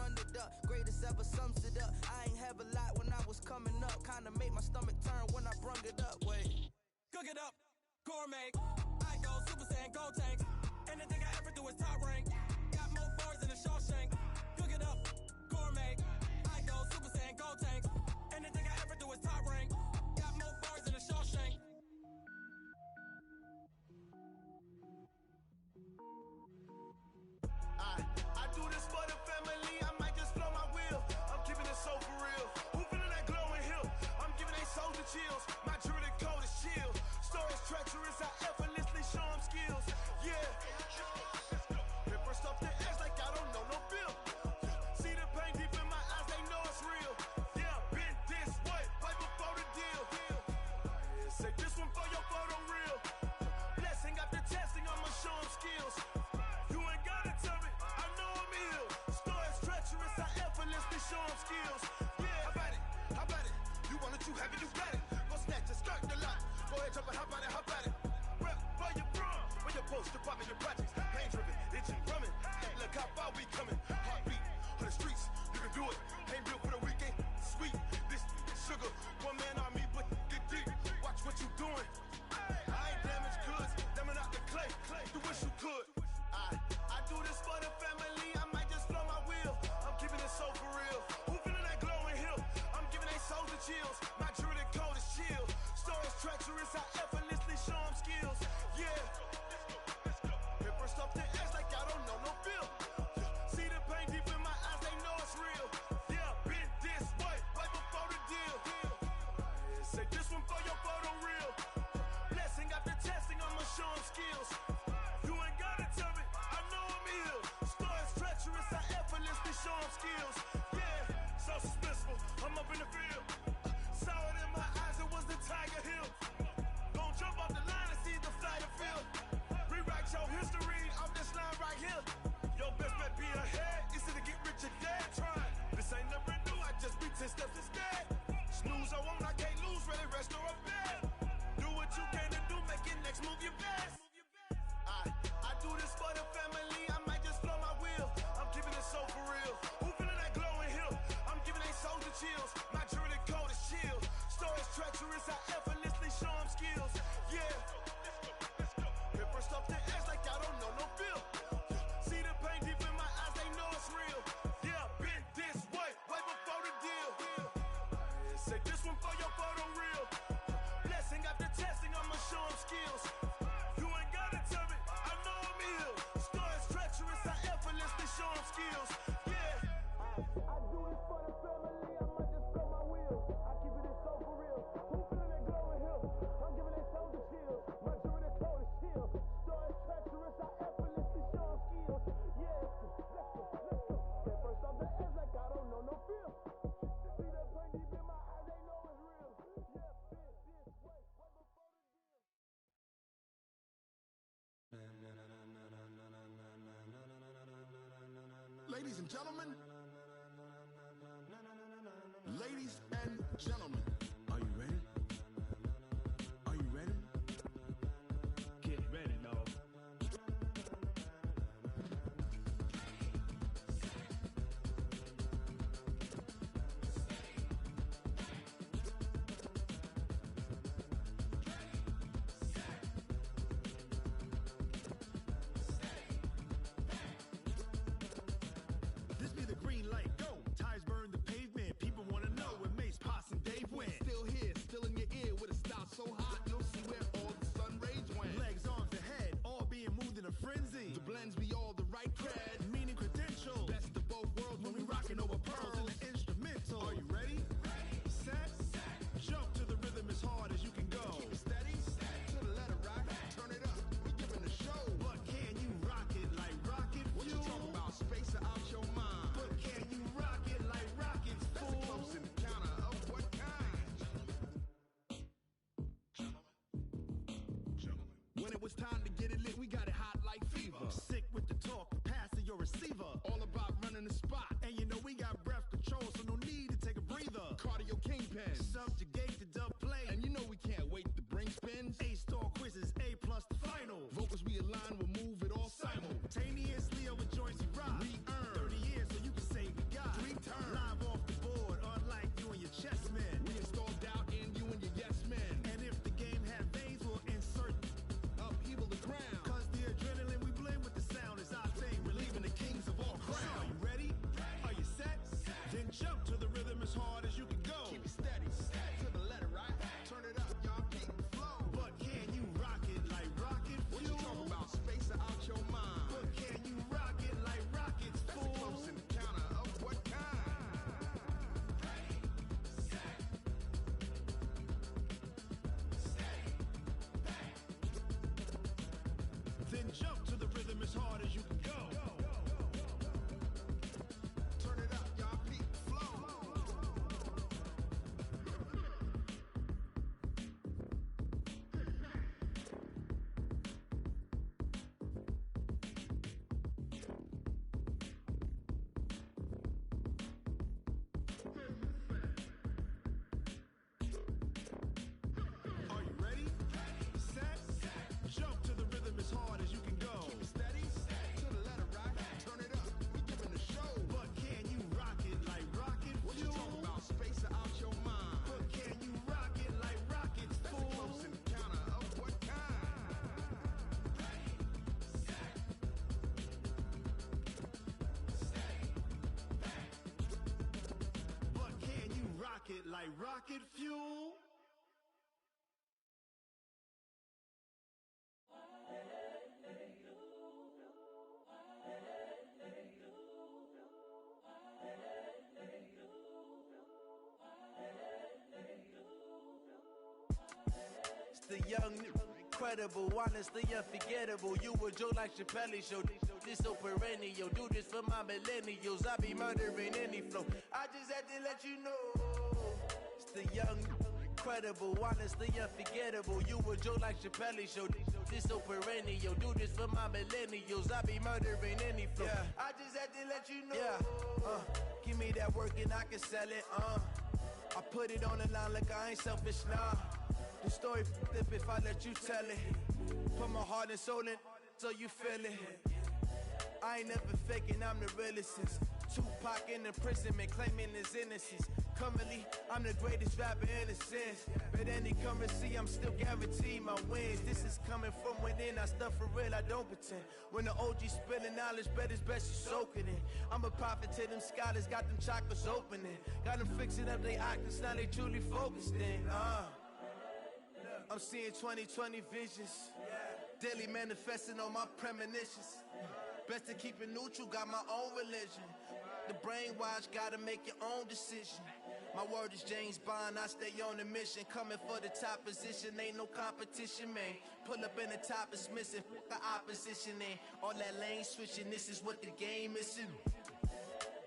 greatest ever sums it up. I ain't have a lot when I was coming up. Kinda made my stomach turn when I brung it up. Wait. Cook it up, gourmet. I go Super Saiyan, gold tank. Anything I ever do is top rank. Got more boards than a Shawshank. Cook it up, gourmet. I go Super Saiyan, gold tank. Anything I ever do is top rank. Got more boards than a Shawshank. I do this for the family. I might just blow my wheel. I'm keeping it so for real. Who feeling that glowing hill? I'm giving they soldier chills. My jewelry code is chill. Stories treacherous, I effortlessly show them skills. Yeah. have it, you got it. Go snatch it, skirt the lot. Go ahead, jump and hop at it. Rep where you from? Where your post, department, your projects. Pain driven, itching, drumming. Look how far we coming. Heartbeat on the streets, you can do it. Ain't real for the weekend, sweet. This sugar, one man army, but get deep. Watch what you doing. I ain't damaged goods, damn out the clay. You wish you could. I do this for the family. I might just blow my wheel. I'm keeping it so for real. Who feeling that glowing hill? I'm giving they souls the chills. My jewelry code is chill. Stories treacherous, I effortlessly show them skills. Yeah. Hip first off the edge like I don't know no feel. See the pain deep in my eyes, they know it's real. Yeah, been this way, right before the deal. Say this one for your photo real. Blessing after testing, I'ma show them skills. You ain't gotta tell me, I know I'm ill. Stories treacherous, I effortlessly show them skills. Yeah, so suspenseful, I'm up in the field. Saw it in my eyes, it was the Tiger Hill. Gon' jump off the line and see the flight of field. Rewrite your history off this line right here. Your best bet be ahead, easy to get rich or dead. Try. This ain't never new, I just be 10 steps instead. Snooze I won't, I can't lose, ready, rest or a bed. Do what you can to do, make it next move your best. I do this for the family, I might just blow my wheel. I'm keeping it so for real. Who feeling that glowing hill? I'm giving they souls the chills. My jewelry code is chill. Stories treacherous, I effortlessly show them skills. Yeah. Hip first off the edge like I don't know no feel. See the pain deep in my eyes, they know it's real. Yeah, been this way, way before the deal. Say this one for your photo real. Blessing after testing, I'ma show them skills. You ain't gotta tell me, I know I'm ill. Stories treacherous, I effortlessly show them skills. Yeah. I do this for the family, I might just blow my wheel. I keep it so for real. Who feeling that glowing hill? I'm giving they souls the chills. My jewelry code is chill. Stories treacherous, I effortlessly show them skills. Yeah, let's go. Get first off the edge like I don't know no feel. See that pain deep in my eyes, they know it's real. Yeah, been this way, right before the deal. Ladies and gentlemen, ladies and gentlemen, are you ready? Are you ready? Get ready, dog. This be the green light, go. Ties burn the pavement. People wanna know where Mace, Posse, and Dave went. Still here, still in your ear with a style so hot, you'll see where all the sun rays went. Legs, arms, the head, all being moved in a frenzy. The blends be all the right cred, meaning credentials. Best of both worlds when we rockin' over pearls in the instrumental. Are you ready? Set, jump to the rhythm as hard as you can go. Keep it steady, to the letter right. Turn it up, we giving the show. But can you rock it like rocket fuel? What you talking about? Space or out your mind? But can you rock it like rockets, fool? That's a close encounter of what kind? When it was time to get it lit, we got it hot like fever. Sick with the talk, pass to your receiver. All about running the spot. And you know we got breath control, so no need to take a breather. Cardio kingpin, subjugate the dub play. And you know we can't wait to bring spins. A-star quizzes, A+ the final. Vocals we align, we'll move it all simultaneously over joints we rock. We earn 30 years so you can say we got 3 turns. Live off the board, unlike you and your chess men. We install doubt in you and your yes men. And if the game had veins, we'll insert upheaval the ground. Cause the adrenaline we blend with the sound is our thing, relieving the kings of all crowns. So are you ready? Are you set? Then jump to the rhythm as hard as you can go. Keep it steady, to the letter right. Turn it up, y'all, keep the flow. But can like rocket fuel. It's the young, incredible, honestly unforgettable. You a joke like Chappelle show. This so perennial. Do this for my millennials. I be murdering any flow. I just had to let you know. It's the young, incredible, honestly unforgettable. You a joke like Chappelle show. This so perennial. Do this for my millennials. I be murdering any flow. Yeah. I just had to let you know. Yeah. Give me that work and I can sell it. I put it on the line like I ain't selfish, nah. The story flip if I let you tell it. Put my heart and soul in so you feel it. I ain't never faking, I'm the realest since Tupac in imprisonment, claiming his innocence. Currently, I'm the greatest rapper in a sense. But any currency, I'm still guaranteed my wins. This is coming from within, I stuff for real, I don't pretend. When the OG spilling knowledge, bet it's best you soak it in. I'm a prophet to them scholars, got them chakras opening. Got them fixing up they octaves, now they truly focused in. I'm seeing 2020 visions. Daily manifesting on my premonitions. Best to keep it neutral, got my own religion. The brainwash, gotta make your own decision. My word is James Bond, I stay on the mission. Coming for the top position, ain't no competition, man. Pull up in the top, it's missing, the opposition ain't. All that lane switching, this is what the game is in.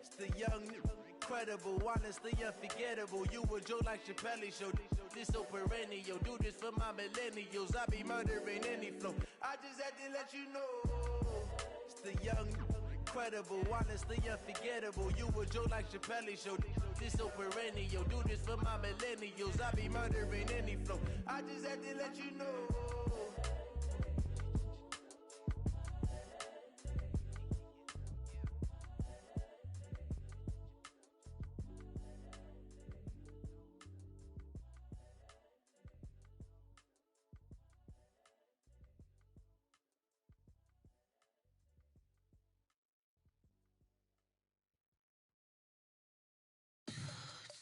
It's the young, incredible, honestly unforgettable. You a joke like Chappelle show. This so perennial. Do this for my millennials. I be murdering any flow. I just had to let you know. It's the young, incredible, honestly unforgettable. You a joke like Chappelle show. This so perennial. Do this for my millennials. I be murdering any flow. I just had to let you know.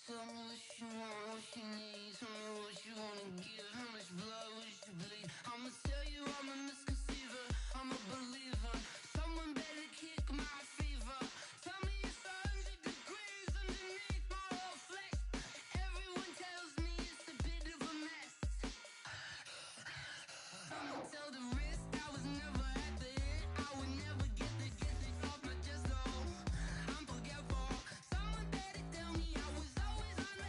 Tell me what you want, what you need. Tell me what you wanna give. How much blood would you bleed? I'ma tell you I'm a misconceiver. I'm a believer. Someone better kick my fever. Tell me it's 100 degrees underneath my whole flesh. Everyone tells me it's a bit of a mess. I'ma tell the risk I was never at the end. I would never get this off my chest, though. I'm forgetful. Someone better tell me I was always on the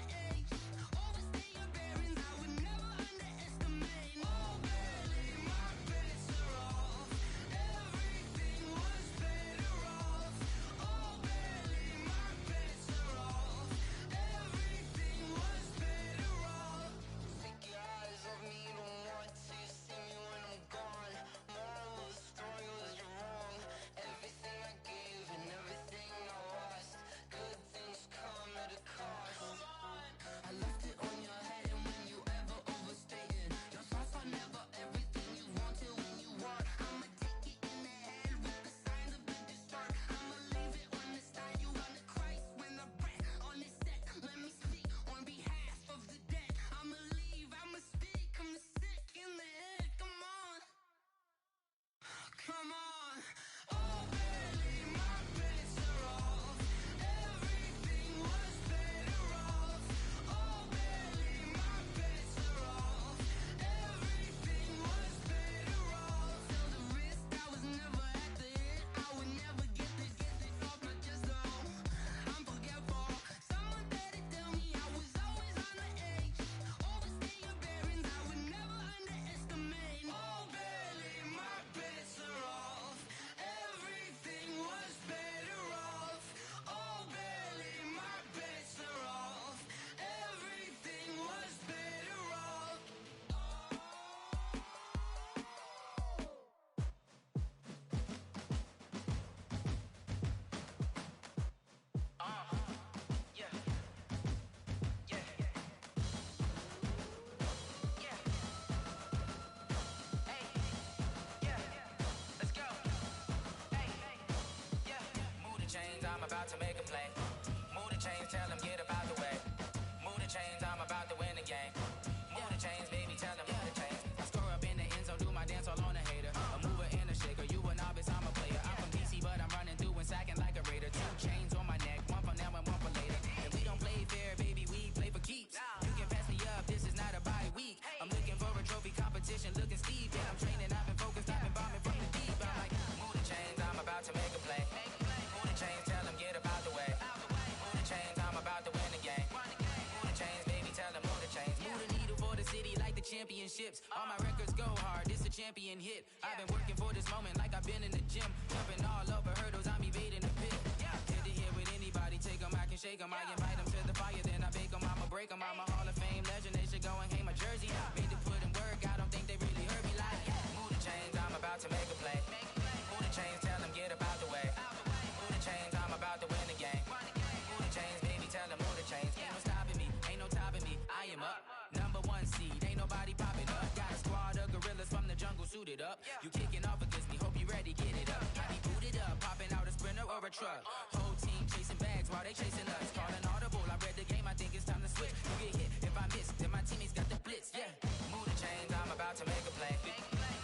championships. All my records go hard, it's a champion hit. I've been working for this moment like I've been in the gym. Jumping all over hurdles, I'm evading the pit. Head to head with anybody, take them, I can shake them. I invite them to the fire, then I bake them, I'ma break them. I'm a Hall of Fame legend, they should go and hang my jersey. Made to put in work, I don't think they really heard me like, move the chains, I'm about to make a play. Move the chains, tell them get up out the way. Move the chains, I'm about to win the game. Move the chains, baby, tell them move the chains. Ain't no stopping me, ain't no topping me, I am up. Number one seed, ain't nobody popping up. Got a squad of gorillas from the jungle suited up. You kicking off against me, hope you ready, get it up. I be booted up, popping out a sprinter or a truck. Whole team chasing bags while they chasing us. Calling audible, I read the game, I think it's time to switch. You get hit, if I miss, then my teammates got the blitz, yeah. Move the chains, I'm about to make a play.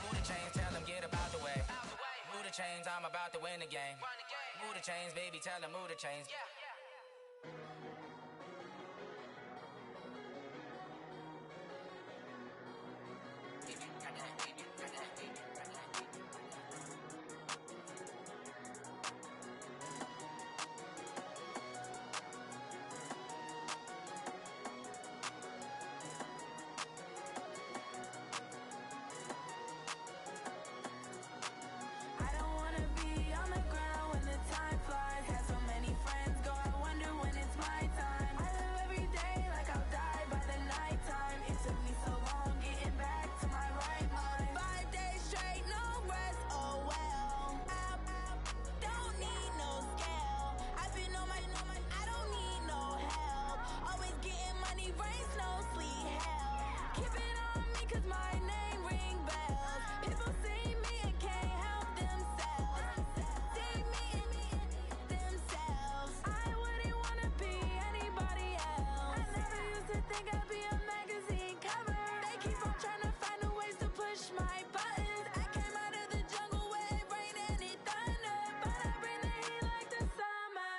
Move the chains, tell them get up out the way. Move the chains, I'm about to win the game. Move the chains, baby, tell them move the chains. I don't wanna be on the ground when the time flies. Had so many friends go, I wonder when it's my time. I live every day like I'll die by the nighttime. It took me so long getting back to my right mind. 5 days straight, no rest, oh well. I don't need no scale. I've been on my, I don't need no help. Always getting money, rain, snow, sleet, hell. Keep it on me 'cause my name ring bells. People see me and can't help themselves. See me and themselves. I wouldn't wanna be anybody else. I never used to think I'd be a magazine cover. They keep on trying to find new ways to push my buttons. I came out of the jungle where it rained and it thundered, but I bring the heat like the summer.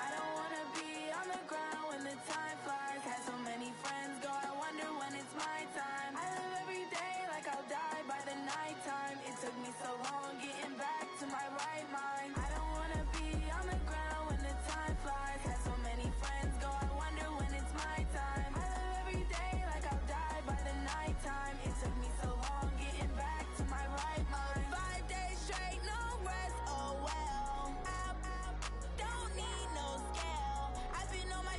I don't wanna be on the ground when the time flies. Had so many friends go, I wonder when it's my time. I live every day like I'll die by the nighttime. It took me so long getting back to my right mind. I don't wanna be on the ground when the time flies. Had so many friends go, I wonder when it's my time. I live every day like I'll die by the nighttime. It took me so long getting back to my right mind. 5 days straight, no rest, oh well. I don't need no scale. I've been on my,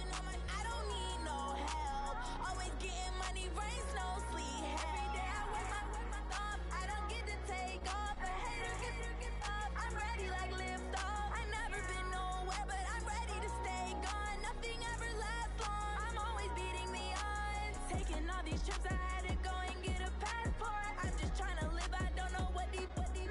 I don't need no help. Always getting money, rain, snow, sleet, hell. Every day I work my thumb, I don't get to take off. The haters get up, I'm ready like lift off. I never been nowhere, but I'm ready to stay gone. Nothing ever lasts long, I'm always beating the odds. Taking all these trips, I had to go and get a passport. I'm just trying to live, I don't know what the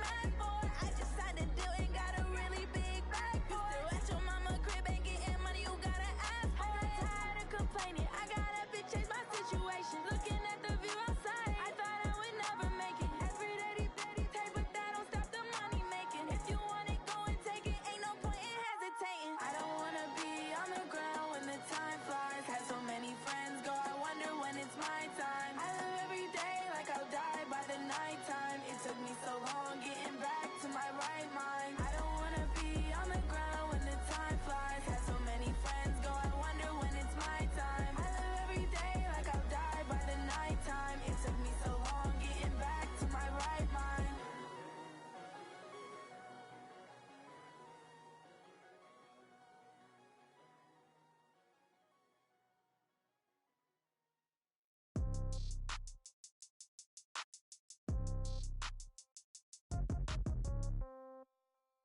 mad for. I just signed a deal and got a really big bag for it. You still at your mama crib and getting money, you gotta ask for it. I got tired of complaining, I gotta bitch change my situation. Looking at the view outside, I thought I would never make it. Every day they take, but that don't stop the money making. If you want it, go and take it, ain't no point in hesitating. I don't wanna be on the ground when the time flies. Had so many friends go, I wonder when it's my time. I live every day like I'll die by the nighttime. It took me so long getting back to my right mind. I don't wanna be on the ground when the time flies. Had so many friends go, I wonder when it's my time. I live every day like I'll die by the nighttime. It took me so long getting back to my right mind.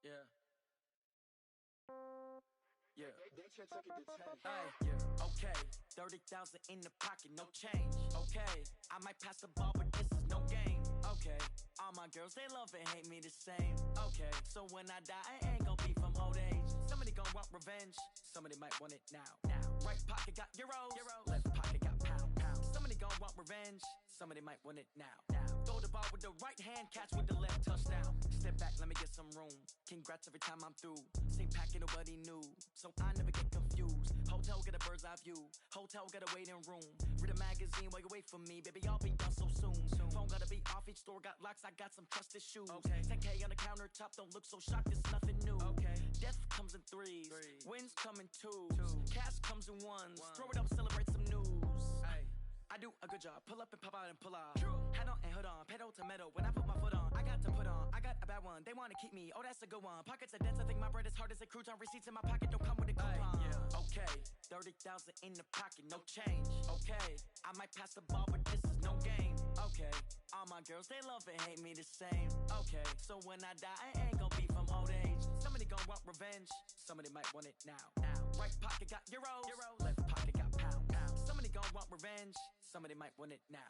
Yeah. Yeah. Ay, yeah. Okay. 30,000 in the pocket, no change. Okay. I might pass the ball, but this is no game. Okay. All my girls, they love and hate me the same. Okay. So when I die, I ain't gon' be from old age. Somebody gon' want revenge. Somebody might want it now. Right pocket got euros. Left pocket got pound. Somebody gon' want revenge. Somebody might want it now. Throw the ball with the right hand, catch with the left, touchdown. Step back, let me get some room. Congrats every time I'm through. Same packet, nobody knew, so I never get confused. Hotel get a bird's eye view. Hotel got a waiting room. Read a magazine while you wait for me, baby. I'll be done so soon. Phone gotta be off, each store got locks. I got some trusted shoes. 10K on the countertop, don't look so shocked. It's nothing new. Death comes in threes. Wins come in twos. Cash comes in ones. Throw it up, celebrate some news. I do a good good job. Pull up and pop out and pull off. Head on and hood on, pedal to metal. When I put my foot on, I got to put on. I got a bad one, they wanna keep me. Oh, that's a good one. Pockets are dense, I think my bread is hard as a crouton. Receipts in my pocket don't come with a coupon. Okay, 30,000 in the pocket, no change. Okay, I might pass the ball, but this is no game. Okay, all my girls, they love and hate me the same. Okay, so when I die, I ain't gon' be from old age. Somebody gon' want revenge, somebody might want it now. Right pocket got euros, left pocket got pound. Somebody gon' want revenge, somebody might want it now.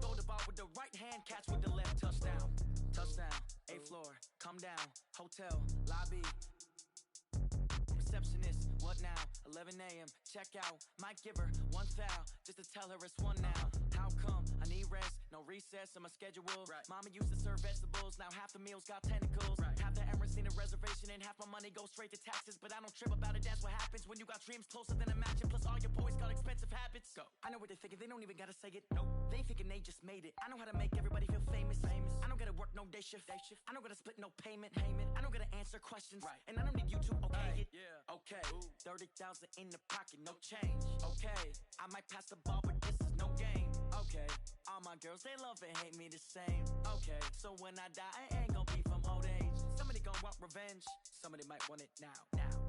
Throw the ball with the right hand, catch with the left, touchdown. Touchdown, 8th floor, come down, hotel, lobby. Receptionist, what now? 11 a.m., check out. Might give her one foul, just to tell her it's one now. How come? I need rest, no recess in my schedule. Mama used to serve vegetables, now half the meals got tentacles. Half the Emirates need a reservation and half my money goes straight to taxes. But I don't trip about it, that's what happens when you got dreams closer than a mansion. Plus all your boys got expensive habits. Go. I know what they're thinking, they don't even gotta say it. Nope. They thinking they just made it. I know how to make everybody feel famous. I don't gotta work no day shift. I don't gotta split no payment. I don't gotta answer questions. And I don't need you to okay it. Okay, 30,000 in the pocket, no change. Okay, I might pass the ball, but this is no game. Okay, all my girls, they love and hate me the same. Okay, so when I die, I ain't gon' be from old age. Somebody gon' want revenge, somebody might want it now.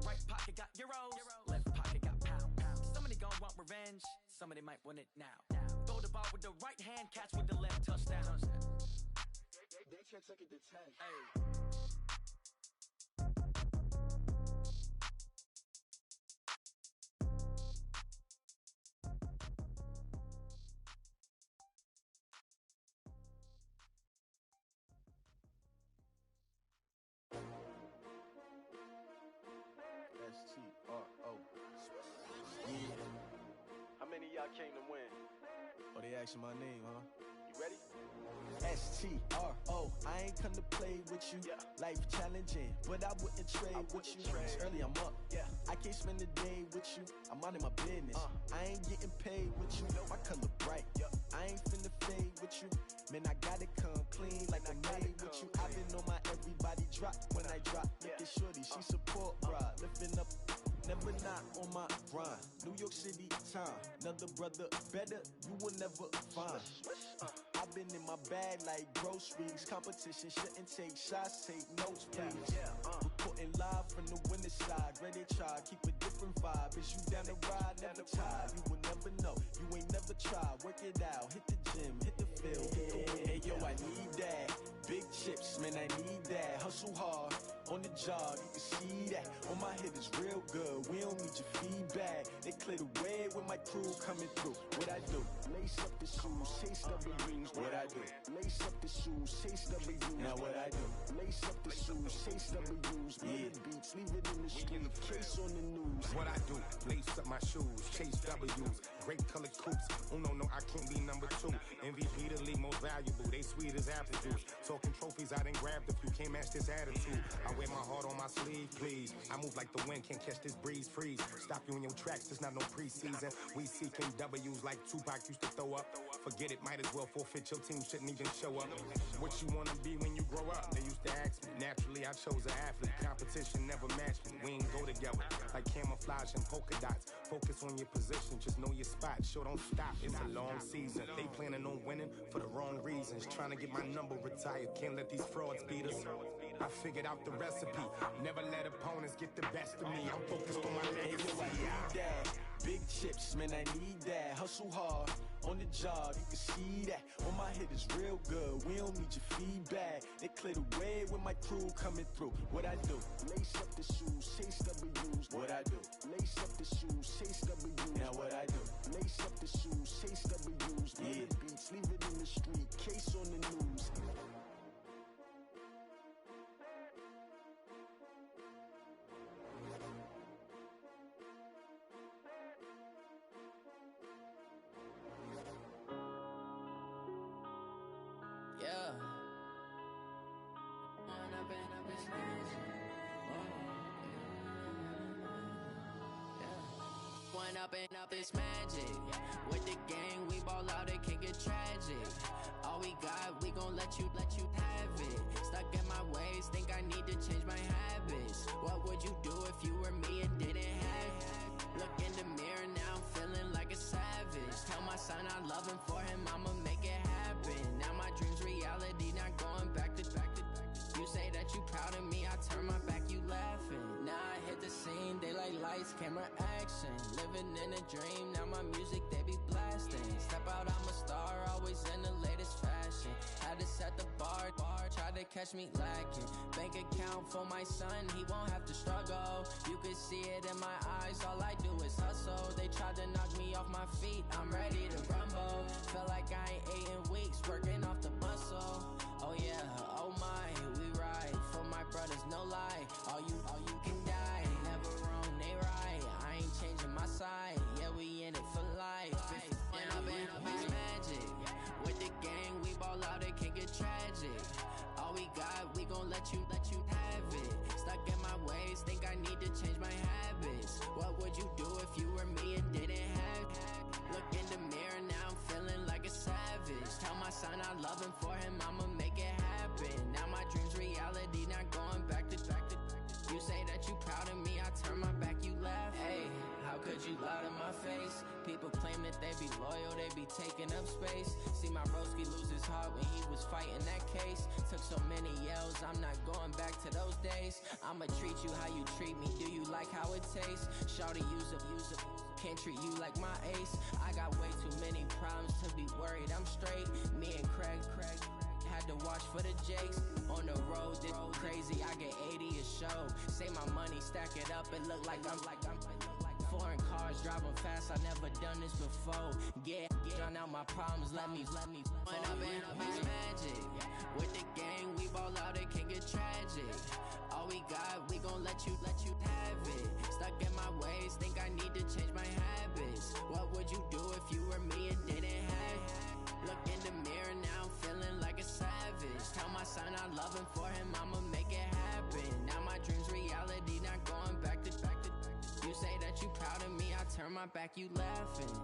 Right pocket got euros, left pocket got pound. Somebody gon' want revenge, somebody might want it now. Throw the ball with the right hand, catch with the left, touchdown. They can't take it to 10. S-T-R-O. Yeah. How many of y'all came to win? Oh, they asking my name, huh? You ready? S-T-R-O. I ain't come to play with you. Life challenging, but I wouldn't trade with you. It's early, I'm up. I can't spend the day with you. I'm minding my business. I ain't getting paid with you. My color bright. I ain't finna fade with you. Man, I gotta come clean like I'm made with you. I've been on my everybody drop when I drop. Look at shorty, she support ride. Lifting up, never not on my grind. New York City time. Another brother better, you will never find. I've been in my bag like groceries. Competition shouldn't take shots, take notes, please. Reporting live from the winning side. Ready to try, keep a different vibe. Is you down the ride, never tired. You will never know, you ain't never tried. Work it out, hit the gym, hit the field, hit the wind. Hey yo, I need that. Big chips, man, I need that. Hustle hard, on the job, you can see that. On my head is real good, we don't need your feedback. They clear the way with my crew coming through. What I do? Lace up the shoes, chase W's. What I do? Lace up the shoes, chase W's. Now what I do? Lace up the shoes, chase W's. Million beats, leave it in the street, case on the news. What I do? Lace up my shoes, chase W's. Great colored coops. Oh no, I can't be number 2. MVP the league most valuable. They sweet as apple juice. Talking trophies, I done grabbed a few. Can't match this attitude. I wear my heart on my sleeve, please. I move like the wind, can't catch this breeze, freeze. Stop you in your tracks, there's not no preseason. We seeking W's like Tupac used to throw up. Forget it, might as well forfeit. Your team shouldn't even show up. What you wanna be when you grow up? They used to ask me. Naturally, I chose an athlete. Competition never matched me. We ain't go together like camouflage and polka dots. Focus on your position, just know your spot. Sure, don't stop. It's a long season. They planning on winning for the wrong reasons. Trying to get my number retired. Can't let these frauds beat us. I figured out the recipe. Never let opponents get the best of me. I'm focused on my legacy. I need that. Big chips, man, I need that. Hustle hard, on the job, you can see that. On my head is real good, we don't need your feedback. They clear the way with my crew coming through. What I do? Lace up the shoes, chase W's. What I do? Lace up the shoes, chase W's. Now what I do? Lace up the shoes, chase W's. Million beats, leave it in the street, case on the news. Up this magic. With the gang, we ball out, it can get tragic. All we got, we gon' let you have it. Stuck in my ways, think I need to change my habits. What would you do if you were me and didn't have it? Look in the mirror, now I'm feeling like a savage. Tell myself son, I love him. For him, I'ma make it happen. Now my dream's reality, not going back to. You say that you proud of me, I turn my back, you laughing. Now I hit the scene, daylight lights, camera action. Living in a dream, now my music, they be blasting. Step out, I'm a star, always in the latest fashion. Had to set the bar, tried to catch me lacking. Bank account for my son, he won't have to struggle. You can see it in my eyes, all I do is hustle. They tried to knock me off my feet, I'm ready to rumble. Felt like I ain't ate in weeks, working off the muscle. Oh yeah, oh my, we ride for my brothers, no lie. All you can die, never wrong, they right. I ain't changing my side, yeah, we in it for life. And I've been magic with the gang, we ball out, it can get tragic. All we got, we gon' let you have it. Stuck in my ways, think I need to change my habits. What would you do if you were me and didn't have it? Look in the mirror, now I'm feeling like a savage. Tell my son I love him, for him I'ma make it happen. Now my dream's reality, not going back to. You say that you proud of me, I turn my back, you laugh. Hey, how could you lie to my face? People claim that they be loyal, they be taking up space. See my broski lose his heart when he was fighting that case. Took so many yells, I'm not going back to those days. I'ma treat you how you treat me, do you like how it tastes? Shawty, use up, can't treat you like my ace. I got way too many problems to be worried, I'm straight. Me and Craig had to watch for the Jakes. On the road, this crazy, I get 80 a show. Say my money, stack it up, it look like I'm foreign cars, driving fast, I never done this before. Yeah, drown out my problems, let me When I've been magic with the gang, we ball out, it can get tragic. All we got, we gon' let you have it. Stuck in my ways, think I need to change my habits. What would you do if you were me and didn't have it? Look in the mirror, now I'm feeling like a savage. Tell my son I love him, for him I'ma make it happen. Now my dream's reality, not going back to. You say that you proud of me, I turn my back, you laughing.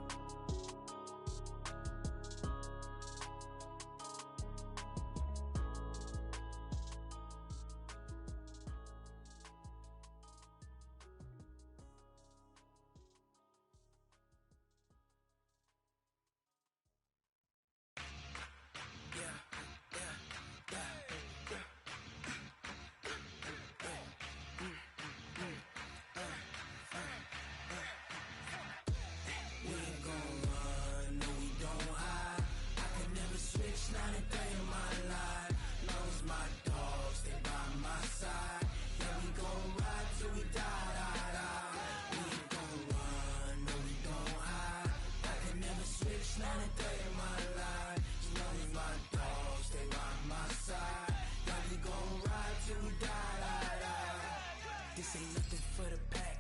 This ain't nothing for the pack.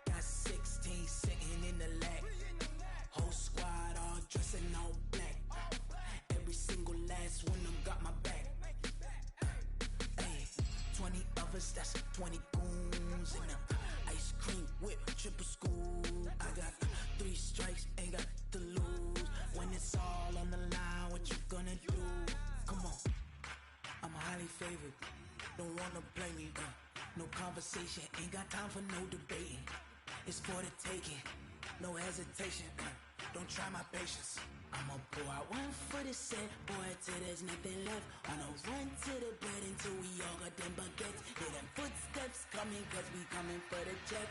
Got 16 sitting in the lag. Whole squad all dressing all black. Every single last one of them got my back. Hey, 20 of us, that's 20 goons in them. Ice cream whip, triple scoop. I got 3 strikes, ain't got to lose. When it's all on the line, what you gonna do? Come on, I'm highly favored. Don't wanna play me, no conversation, ain't got time for no debating. It's for the taking, no hesitation. Don't try my patience. I'ma pour out one for the set, boy, till there's nothing left. On a run to the bed until we all got them baguettes. Hear them footsteps coming, cause we coming for the check.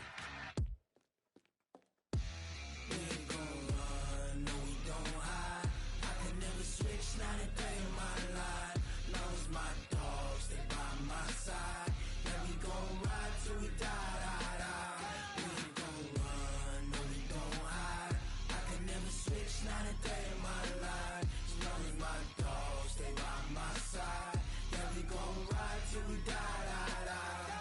We ain't gon' run, no we don't hide. I can never switch, not a day in my life. Long as my dogs stay by my side. Yeah, we gon' ride till we die, die, die. We ain't gon' run, no we don't hide. I can never switch, not a day in my life. As long as my dogs stay by my side. Yeah, we gon' ride till we die, die, die.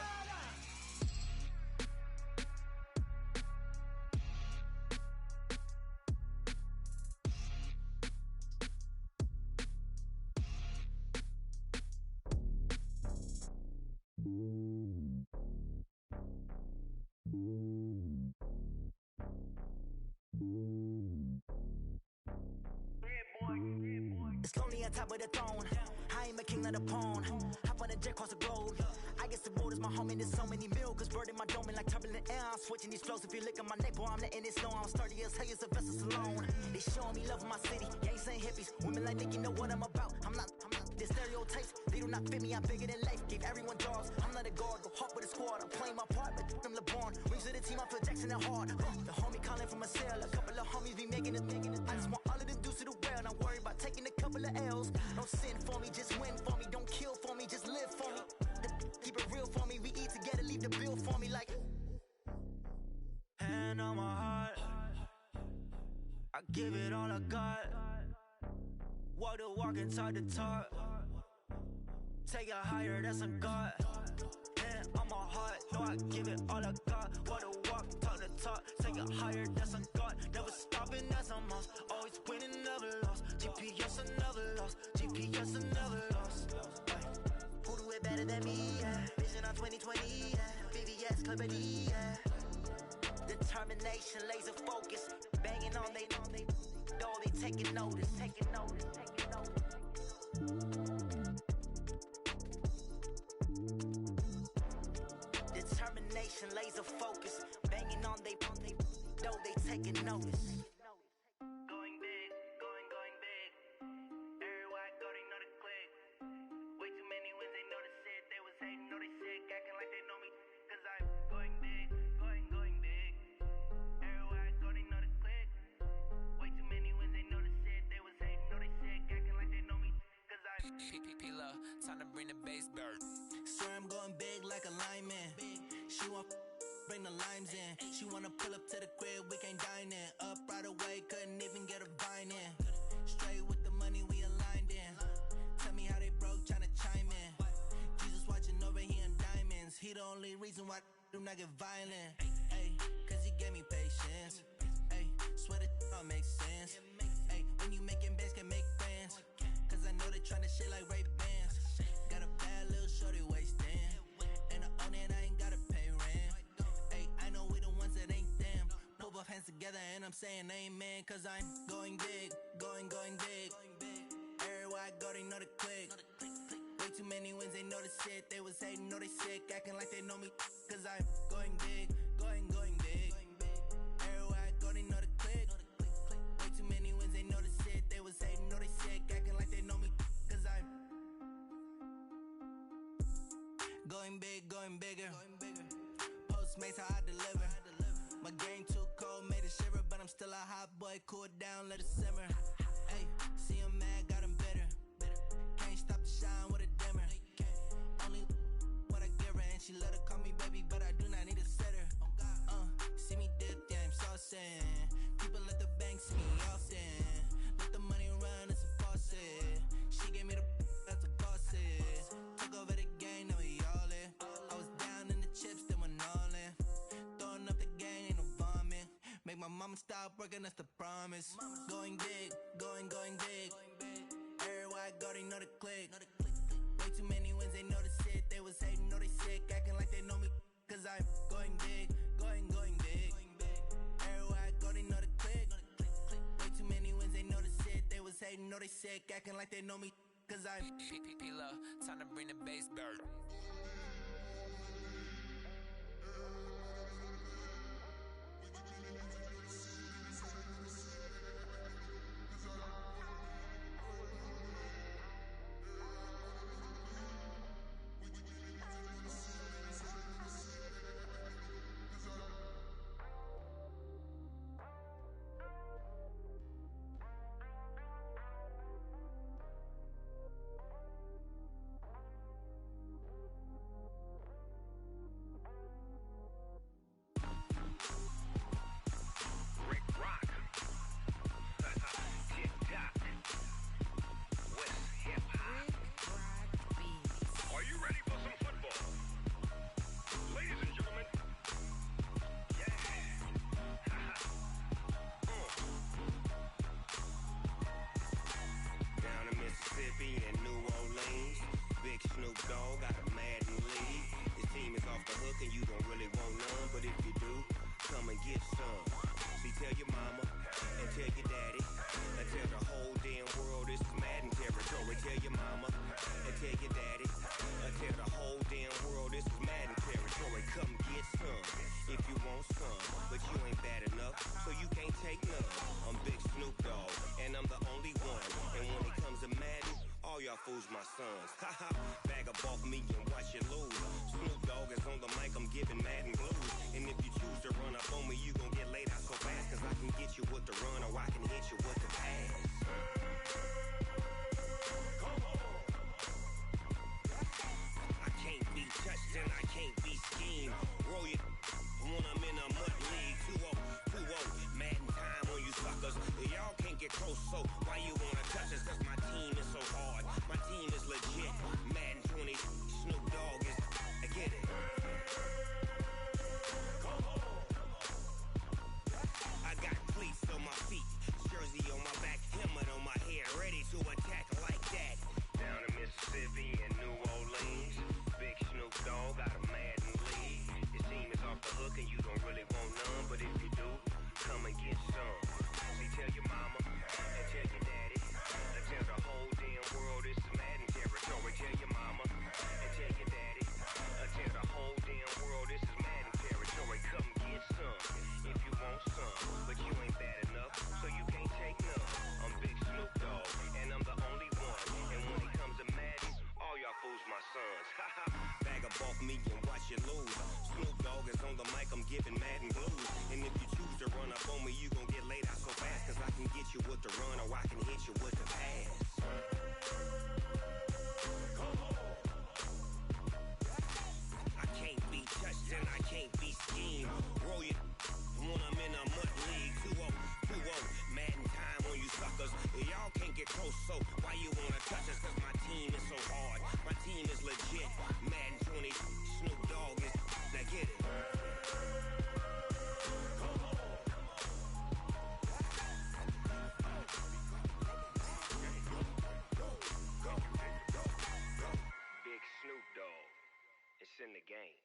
It's lonely on top of the throne. I am a king, not a pawn. Hop on a jet across the globe. I guess the world is my home and there's so many milkers burning my dome and like turbulent air. I'm switching these flows. If you look at my neck, boy, I'm letting it snow. I'm sturdy as hell, as a vessel alone. They showing me love of my city. Gangsta and hippies, women like Nicki know what I'm about. I'm not the stereotypes, they do not fit me. I'm bigger than life, gave everyone jobs. I'm not a guard, go hop with a squad. I'm playing my part, but I'm LeBron. Rings to the team, I feel Jackson and hard. The homie calling from a cell, a couple of homies be making it. I just want all of them dudes to do well, not worry about taking a couple of L's. Don't sin for me, just win for me. Don't kill for me, just live for me. Keep it real for me, we eat together, leave the bill for me like. Hand on my heart, I give it all I got. Walk the walk and talk the talk. Take it higher, that's a God. Hand on my heart, no, I give it all I got. Walk the walk, talk the talk. Take it higher, that's a God. Never stopping, that's a must. Always winning, never lost. GPS, I never lost. GPS, I never lost. Who do it better than me? Yeah. Vision on 2020, yeah. VVS, Clippity, yeah. Determination, laser focus. Banging on they door, they taking notice. Determination, laser focus. Banging on they door, they taking notice. Going big, going big. Everywhere I go, they know the click. Way too many wins, they know the shit. They was hating, know they sick, acting like they know me. Cause I'm going big, going big. Everywhere I go, they know the click. Way too many wins, they know the shit. They was hating, know they sick, acting like they know me. Cause I'm P-P-P-Love, time to bring the bass bird. Swear I'm going big like a lineman. She want bring the limes in. She wanna pull up to the crib, we can't dine in. Up right away, couldn't even get a vine in. Straight with the money, we aligned in. Tell me how they broke, tryna chime in. Jesus watching over here in diamonds. He the only reason why do not get violent. Ay, cause he gave me patience. Ay, swear that don't make sense. Ay, when you making bands, can make friends. Cause I know they tryna shit like Ray Bans. Got a bad little shorty wasting. And I own it, I ain't gotta pay rent. Ay, I know we the ones that ain't them. Pull both hands together and I'm saying amen. Cause I'm going big, going big. Everywhere I go, they know the click. Way too many wins, they know the shit. They was hating, know they sick, acting like they know me. Cause I'm going big, going big. Everywhere I go, they know the click. Way too many wins, they know the shit. They was hating, know they sick, acting like they know me. Cause I'm going big, going bigger. Postmates how I deliver. My game too cold, made it shiver, but I'm still a hot boy. Cool it down, let it simmer. Hey, see him mad, got him bitter. Can't stop the shine with a dimmer. Only what I give her, and she let her call me baby, but I do not need a sitter. See me dip, yeah, I'm saucing. People let the bank see me often. Let the money run, it's a faucet. She gave me the that's a boss it. Took over the game, now we all in. I was down in the chips, then went all in. Throwing up the game, ain't no vomit. Make my mama stop working, that's the promise. Going big, going big. Everywhere I go, they know the click. Way too many wins, they know the shit. They was hating, know they sick, acting like they know me. Cause I'm going big, going big. Everywhere I go, they know the click. Way too many wins, they know the shit. They was hating, know they sick, acting like they know me. Cause I'm P-P-P-Love, time to bring the bass bird. fools my sons. Haha, bag up off me and watch you lose. Snoop Dogg is on the mic, I'm giving Madden blues. And if you choose to run up on me, you gon' get laid out so fast. Cause I can get you with the run or I can hit you with the pass. I can't be touched and I can't be schemed. Roll you when I'm in a mud league. 2-0, 2-0, Madden time on you suckers. Y'all can't get close, so why you wanna touch us? Cause my team is so hard, my team is legit. Madden 20, Snoop Dogg is, I get it. I got cleats on my feet, jersey on my back, helmet on my head, ready to attack like that. Down in Mississippi and New Orleans, Big Snoop Dogg got a Madden league. His team is off the hook and you don't really want none, but if you do, come and get some. See, tell your mama and tell your daddy, and tell the whole damn world this is Madden territory. Tell your mama and tell your daddy, and tell the whole damn world this is Madden territory. Come get some if you want some, but you ain't bad enough, so you can't take none. I'm Big Snoop Dogg, and I'm the only one. And when it comes to Madden, all y'all fools my sons. Haha, bag up off me and watch you lose. Snoop Dogg is on the mic, I'm giving Madden blues. And if you choose to run up on me, you gon' get laid out so fast. Cause I can get you with the run or I can hit you with the pass. I can't be touched and I can't be schemed. Roll you when I'm in a mud league. 2-0, 2-0, Madden time on you suckers. Y'all can't get close, so why you wanna touch us? Cause my team is so hard, my team is legit. Madden 20, Snoop Dogg is, now get it. Big Snoop Dogg, it's in the game.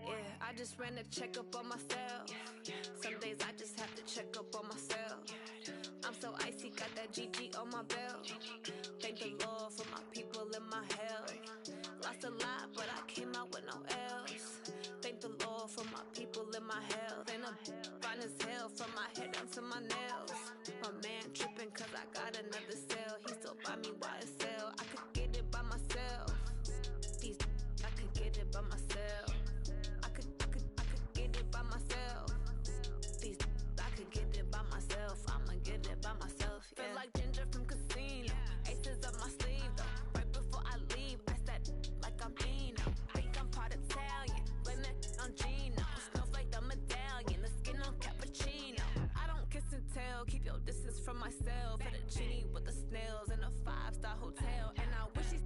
Yeah, I just ran a checkup on myself. Some days I just have to check up on myself. I'm so icy, got that GG on my belt. Thank the Lord for my people in my health. Lost a lot, but I came out with no else. Thank the Lord for my people in my health. And I'm fine as hell from my head down to my nails. My man tripping cause I got another cell. He still buy me YSL. I could get it by myself. These I could get it by myself. I could get it by myself. These I could get it by myself. I'ma get it by myself. Yeah. Feel like Ginger from Casino. Aces up my sleeve though. Right before I leave, I said like I'm Dino. Think I'm part Italian. Blame it on Gino. Snowflake the medallion. The skin on cappuccino. I don't kiss and tell. Keep your distance from myself. For the genie with the snails in a 5-star hotel. And I wish he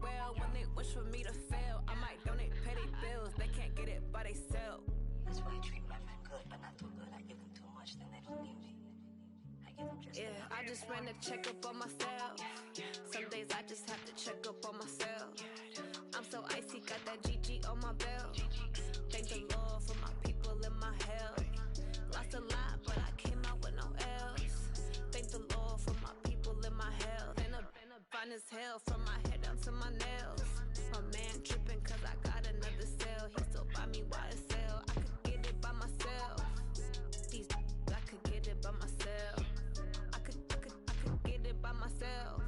well when they wish for me to fail. I might donate petty bills. They can't get it by they sell. That's why I treat my men good, but not too good. I give them too much, then they don't need me. I give them just yeah, I just ran a checkup on myself. Some days I just have to check up on myself. I'm so icy, got that GG on my belt. Thank the Lord for my people in my health. Lost a lot, but I came out with no else. Thank the Lord for my people in my health. And I'm fine as hell from my head down to my nails. My man tripping cause I got another cell. He still buy me YSL. I could get it by myself. These I could get it by myself. I could get it by myself.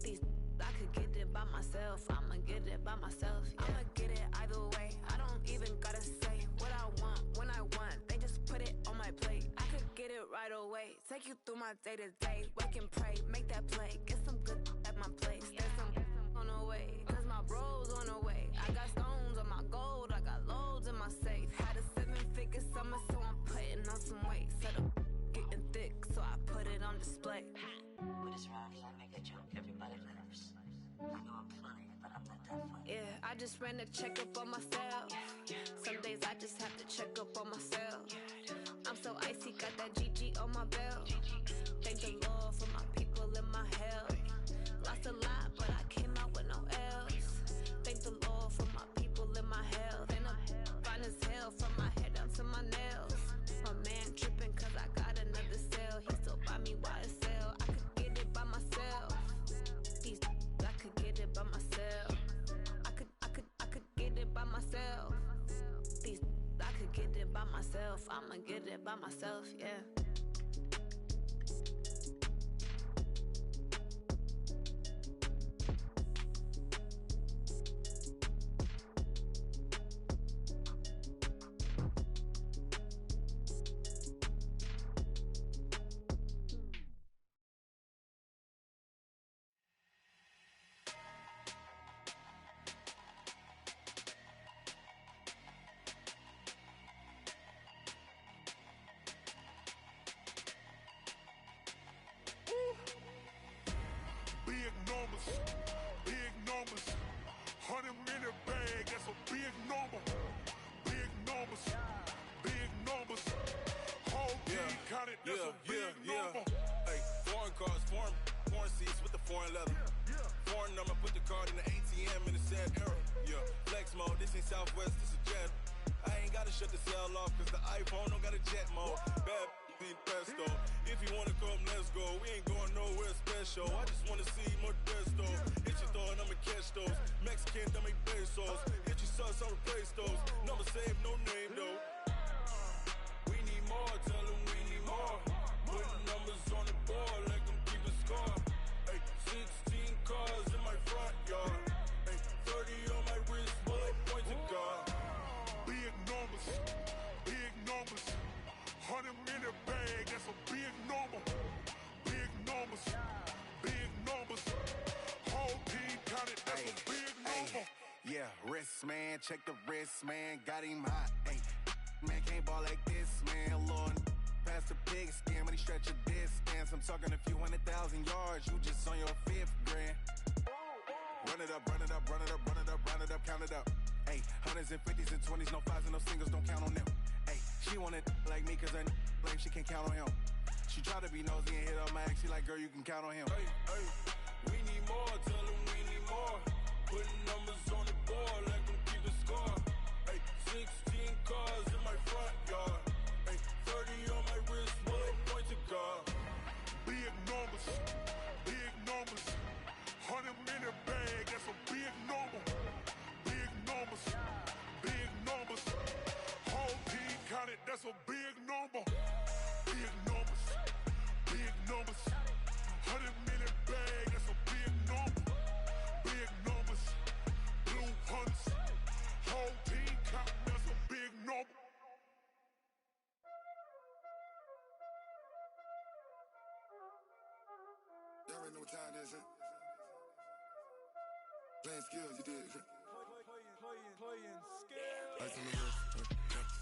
These I could get it by myself. I'ma get it by myself. Yeah. I'ma get it either way. I don't even gotta say what I want when I want. They just put it on my plate. I could get it right away. Take you through my day to day. Wake and pray, make that play. Get some good at my place. There's some on the way. Cause my bro's on the way. I got stones on my gold. I got loads in my safe. Had a 7-figure summer, so I'm putting on some weight. Set up getting thick, so I put it on display. With this round, I make a joke. Everybody laughs. I know I'm funny, but I'm not that funny. Yeah, I just ran a checkup on myself. Some days I just have to check up on myself. I'm so icy, got that GG on my belt. Thank the Lord for my people in my health. Lost a lot, but I came out with no else. Thank the Lord for my people in my health. And I'm fine as hell from my head down to my nails. My man tripping cause I got another cell. He still buy me YSL. I could get it by myself. These I could get it by myself. I could get it by myself. These I could get it by by myself. I'ma get it by myself, yeah. Big numbers, 100 minute bag, that's a big number. Big numbers, whole team counted, that's a big number. Hey, foreign cars, foreign seats with the foreign leather. Foreign number, put the card in the ATM in the sad era. Yeah, flex mode, this ain't Southwest, this is Jet. I ain't gotta shut the cell off, cause the iPhone don't got a jet mode. Bad need pesto. If you wanna come, let's go. We ain't going nowhere special. I just wanna see more Modesto. Hit your throw and I'ma catch those. Mexican, that make pesos. Hit your sus, I'll replace those. Number save, no name though. We need more, tell them we need more. Putting numbers on the board, let them keep a score. Hey, 16 cars in my front yard. Hey, 30 on my wrist, bullet point to God. Big numbers, 100 minute bag, that's a big number. Big numbers, whole team counted, that's a big number. Yeah, wrist man, check the wrist man, got him hot. Ay, man can't ball like this, man. Lord, past the pig skin when he stretch a distance. I'm talking a few 100,000 yards, you just on your 5th grand. Run it up, count it up. Ay, hundreds and 50s and 20s, no 5s and no singles, don't count on them. Ay, she want it like me cause her lame, she can't count on him. She try to be nosy and hit up my ex, she like, girl, you can count on him. Hey, we need more, tell them we need more. Putting numbers on the board, let them keep the score. Hey, 16 cars in my front yard. Hey, 30 on my wrist, bullet point to God. Big numbers, 100 minute bag, that's a big number. Big numbers, whole team counted, that's a big number. Big numbers, 100 minute bag, that's a big number. Big numbers, blue hunts, whole team counting, that's a big number. Y'all already know what time it is, huh? Playing skills, you did, huh? Playing skills. Ice on the wrist,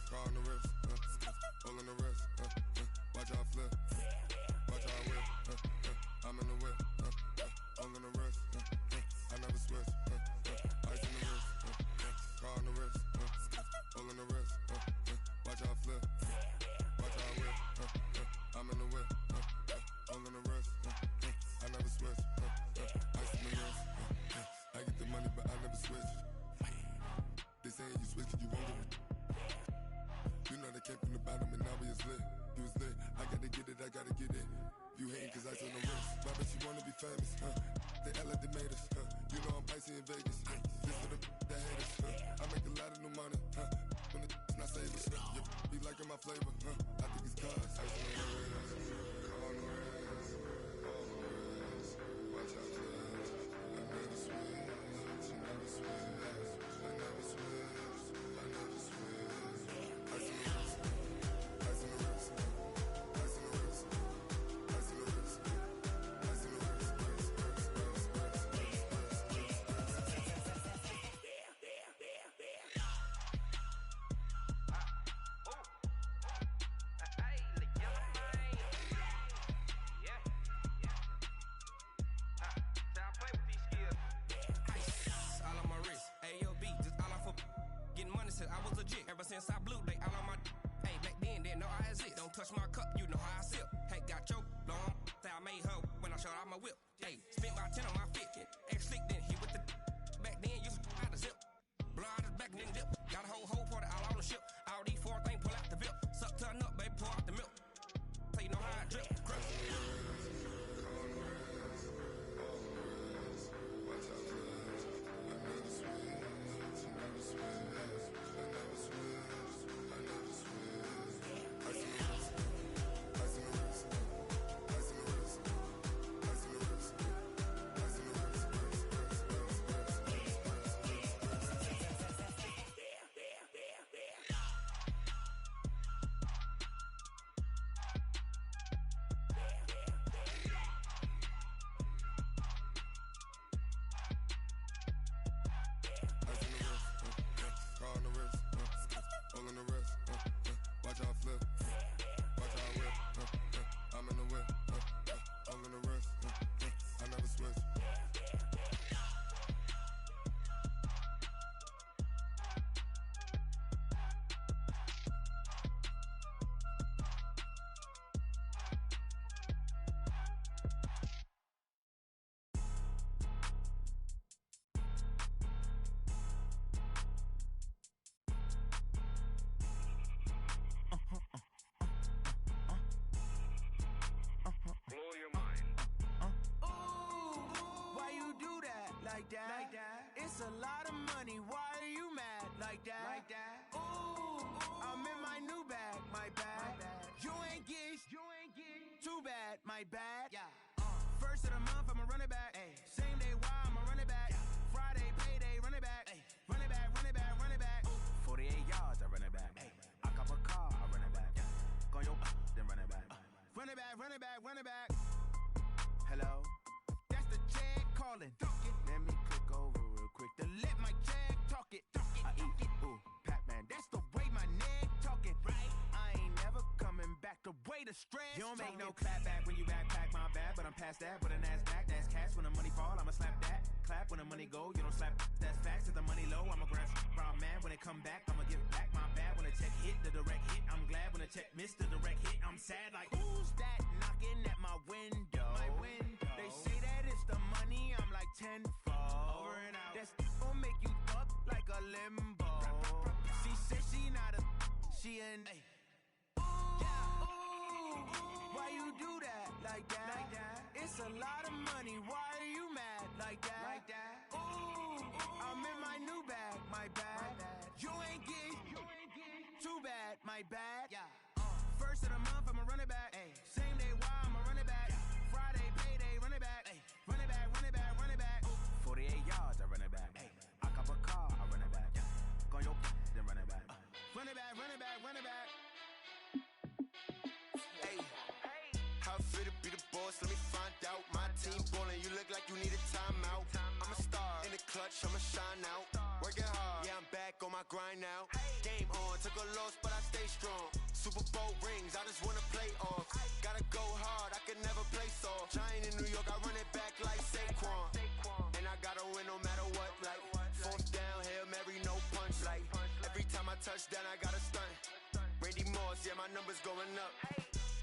car on the wrist, hole in the wrist, watch how I flip, watch how I whip, I'm in the whip, hole in the wrist, I never switch, ice on the wrist, car on the wrist, hole in the wrist, watch how I flip, watch how I whip, I'm in the whip, hole in the wrist, I never switch, ice on the wrist, I get the money but I never switch. They saying you switch 'cause you won't get it. You know they came from the bottom and now we is lit. You was lit, I gotta get it, I gotta get it. You hating 'cause ice on the wrist. Why bet you wanna be famous, huh? They act like they made us, huh? You know I'm icy in Vegas, this for the that hate us, huh? I make a lot of new money, huh? When the not savers, you be liking my flavor, huh? I think it's cause ice on the wrist, on the wrist, on the wrist. Watch out, cuz I never switch, I never switch. Since I blew, they all on my hey, back then, didn't know I exist. Don't touch my cup, you know how I sip. Hey, got your long, say I made her when I showed out my whip. Hey, spent about 10 on my fit. Ex slick, then he with the back then, used to out the zip. Blow out his back, then dip. Got a whole party all on the ship. All these 4 things, pull out the VIP. Suck, turn up, baby, pour out the milk. So you know how I drip. Crush. I never switch. in the wrist. I never switch. Why you do that like that? Like that? It's a lot of money. Why are you mad like that? Like that? Ooh, I'm in my new bag, my bad. You ain't get too bad, my bad. Yeah. First of the month, I'ma run it back. Same day, why I'ma run it back. Friday, payday, run it back. Run it back, run it back, run it back. 48 yards, I run it back. I cop a car, I run it back. Go your then run it back. Run it back, run it back, run it back. Hello? That's the jag calling. Let me click over real quick to let my jag talk it. I eat it. Ooh, Pac-Man, that's the way my neck talking. Right? I ain't never coming back the way the stress. You don't make no clap back when you backpack my bad, but I'm past that. But an ass back, that's cash. When the money fall, I'ma slap that. Clap when the money go, you don't slap. That's facts. If the money low, I'ma grab brown man. When it come back, I'ma give back my bad. When the check hit, the direct hit. I'm glad when the check missed the direct hit. I'm sad like, who's that knocking at my window? My window. They say that it's the money, I'm like tenfold. Over and out. That's gon' make you up like a limbo. She said she not a, she an. Why you do that like that? Like that? It's a lot of money. Why are you mad like that? Like that? Ooh, I'm in my new bag, my bad. You ain't get too bad, my bad. Yeah. First of the month, I'ma run it back. Same day, why I'ma run it back. Friday, payday, run it back. Run it back, run it back, run it back. 48 yards, I run it back. I cop a car, I run it back. Go your then run it back. Run it back, run it back, run it back. Hey, how fit to be the boss? Let me find out. My team ballin', you look like you need a timeout. I'm a star in the clutch, I'ma shine out. Working hard, yeah, I'm back on my grind now. Game on, took a loss, but I stay strong. Super Bowl rings, I just wanna play off. Gotta go hard, I can never play soft. Giant in New York, I run it back like Saquon. And I gotta win no matter what, like fourth down, Hail Mary, no punch. Like every time I touch down, I gotta stunt. Randy Moss, yeah, my numbers going up.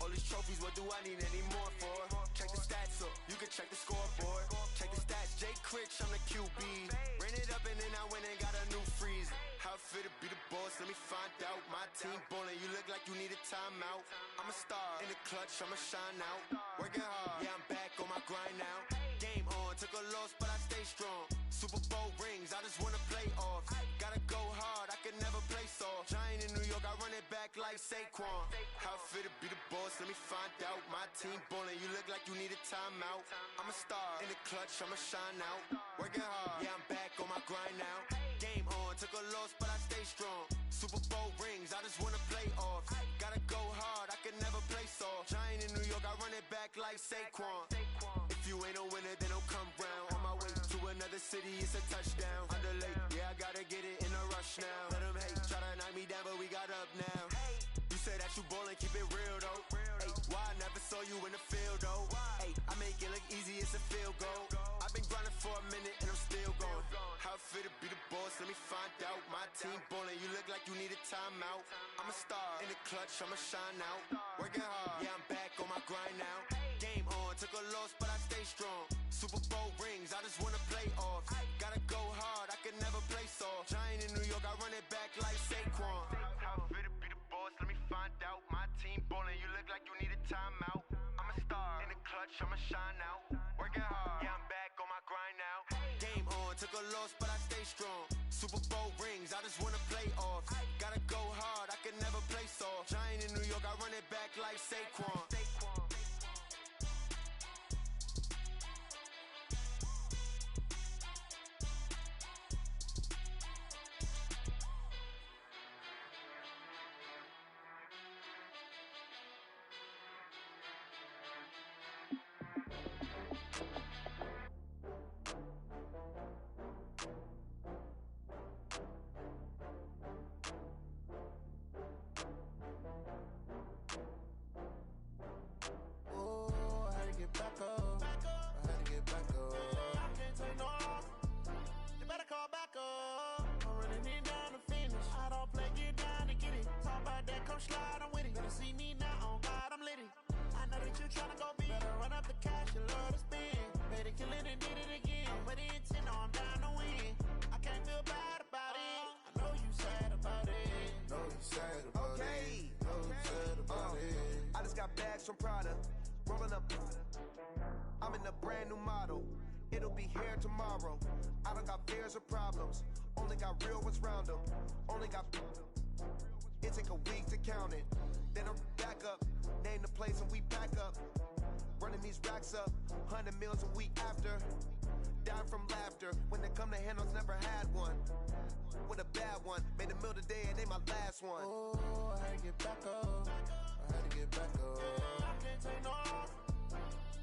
All these trophies, what do I need any more for? Check the stats up, you can check the scoreboard. Check the stats, Jay Critch, I'm the QB. Ran it up and then I went and got a new freeze. How fit to be the boss, let me find out. My team ballin', you look like you need a timeout. I'm a star in the clutch, I'ma shine out. Working hard, yeah, I'm back on my grind now. Game on, took a loss, but I stay strong. Super Bowl rings, I just wanna play off. Gotta go hard, I can never play soft. Giant in New York, I run it back like Saquon. How fit to be the boss, let me find out. My team ballin', you look like you need a timeout. I'm a star in the clutch, I'ma shine out. Working hard, yeah, I'm back on my grind now. Game on, took a loss, but I stay strong. Super Bowl rings, I just wanna play off. Gotta go hard, I can never play soft. Giant in New York, I run it back like Saquon. If you ain't a winner, then don't come round. On my way to another city, it's a touchdown. Underlay, yeah, I gotta get it in a rush now. Let them hate, try to knock me down, but we got up now. You say that you ballin', keep it real though. Hey, why I never saw you in the field though? Hey, I make it look easy, it's a field goal. I've been grinding for a minute and I'm still going. How fit to be the boss, let me find out. My team ballin', you look like you need a timeout. I'm a star in the clutch, I'ma shine out. Working hard, yeah, I'm back on my grind now. Game on, took a loss, but I stay strong. Super Bowl rings, I just wanna play off. Gotta go hard, I can never play soft. Giant in New York, I run it back like Saquon. How fit to be the boss, let me find out. My team ballin', you look like you need a timeout. I'm a star in the clutch, I'ma shine out. Working hard, yeah, I'm back on my grind now. Game on, took a loss, but I stay strong. Super Bowl rings, I just wanna play off. Gotta go hard, I can never play soft. Giant in New York, I run it back like Saquon. slide, I'm with it. Better see me now, on God, I'm litty. I know that you tryna go big. Better run up the cash, you love to spend. Better kill it and did it again. But the intent, no, I'm down to win. I can't feel bad about it. I know you sad about it. Know you sad about it. Know you sad about it. I just got bags from Prada, rolling up. I'm in a brand new model. It'll be here tomorrow. I don't got fears or problems. Only got real ones round them. Only got. It take a week to count it. Then I'm back up. Name the place and we back up. Running these racks up. 100 meals a week after. Dying from laughter. When they come to handles, never had one. With a bad one. Made a meal today and they my last one. Oh, I had to get back up. I had to get back up. Yeah, I can't take no off.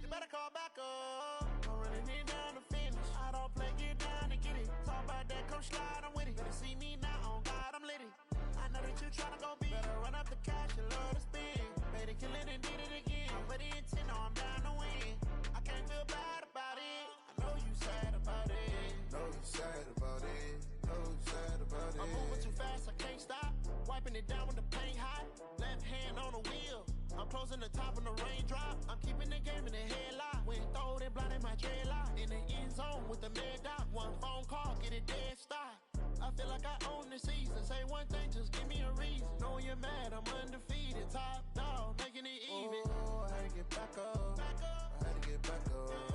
You better call back up. I'm running it down to finish. I don't play, get down to get it. Talk about that, come slide, I'm with it. Better see me now, on God, I'm litty. I know that you tryna go big. Better run up the cash, you love to spend. Better kill it and did it again. But the intent, no, I'm down to win. I can't feel bad about it. I know you sad about it. Know you sad about it. Know you sad about it. I'm moving too fast, I can't stop. Wiping it down with the paint hot. Left hand on the wheel. I'm closing the top on the raindrop. I'm keeping the game in the headlock. When throwed and blinded my dreadlock. In the end zone with the mad dot. One phone call, get it dead stop. I feel like I own the season. Say one thing, just give me a reason. Knowing you're mad, I'm undefeated. Top dog, making it even. Oh, I had to get back up. I had to get back up.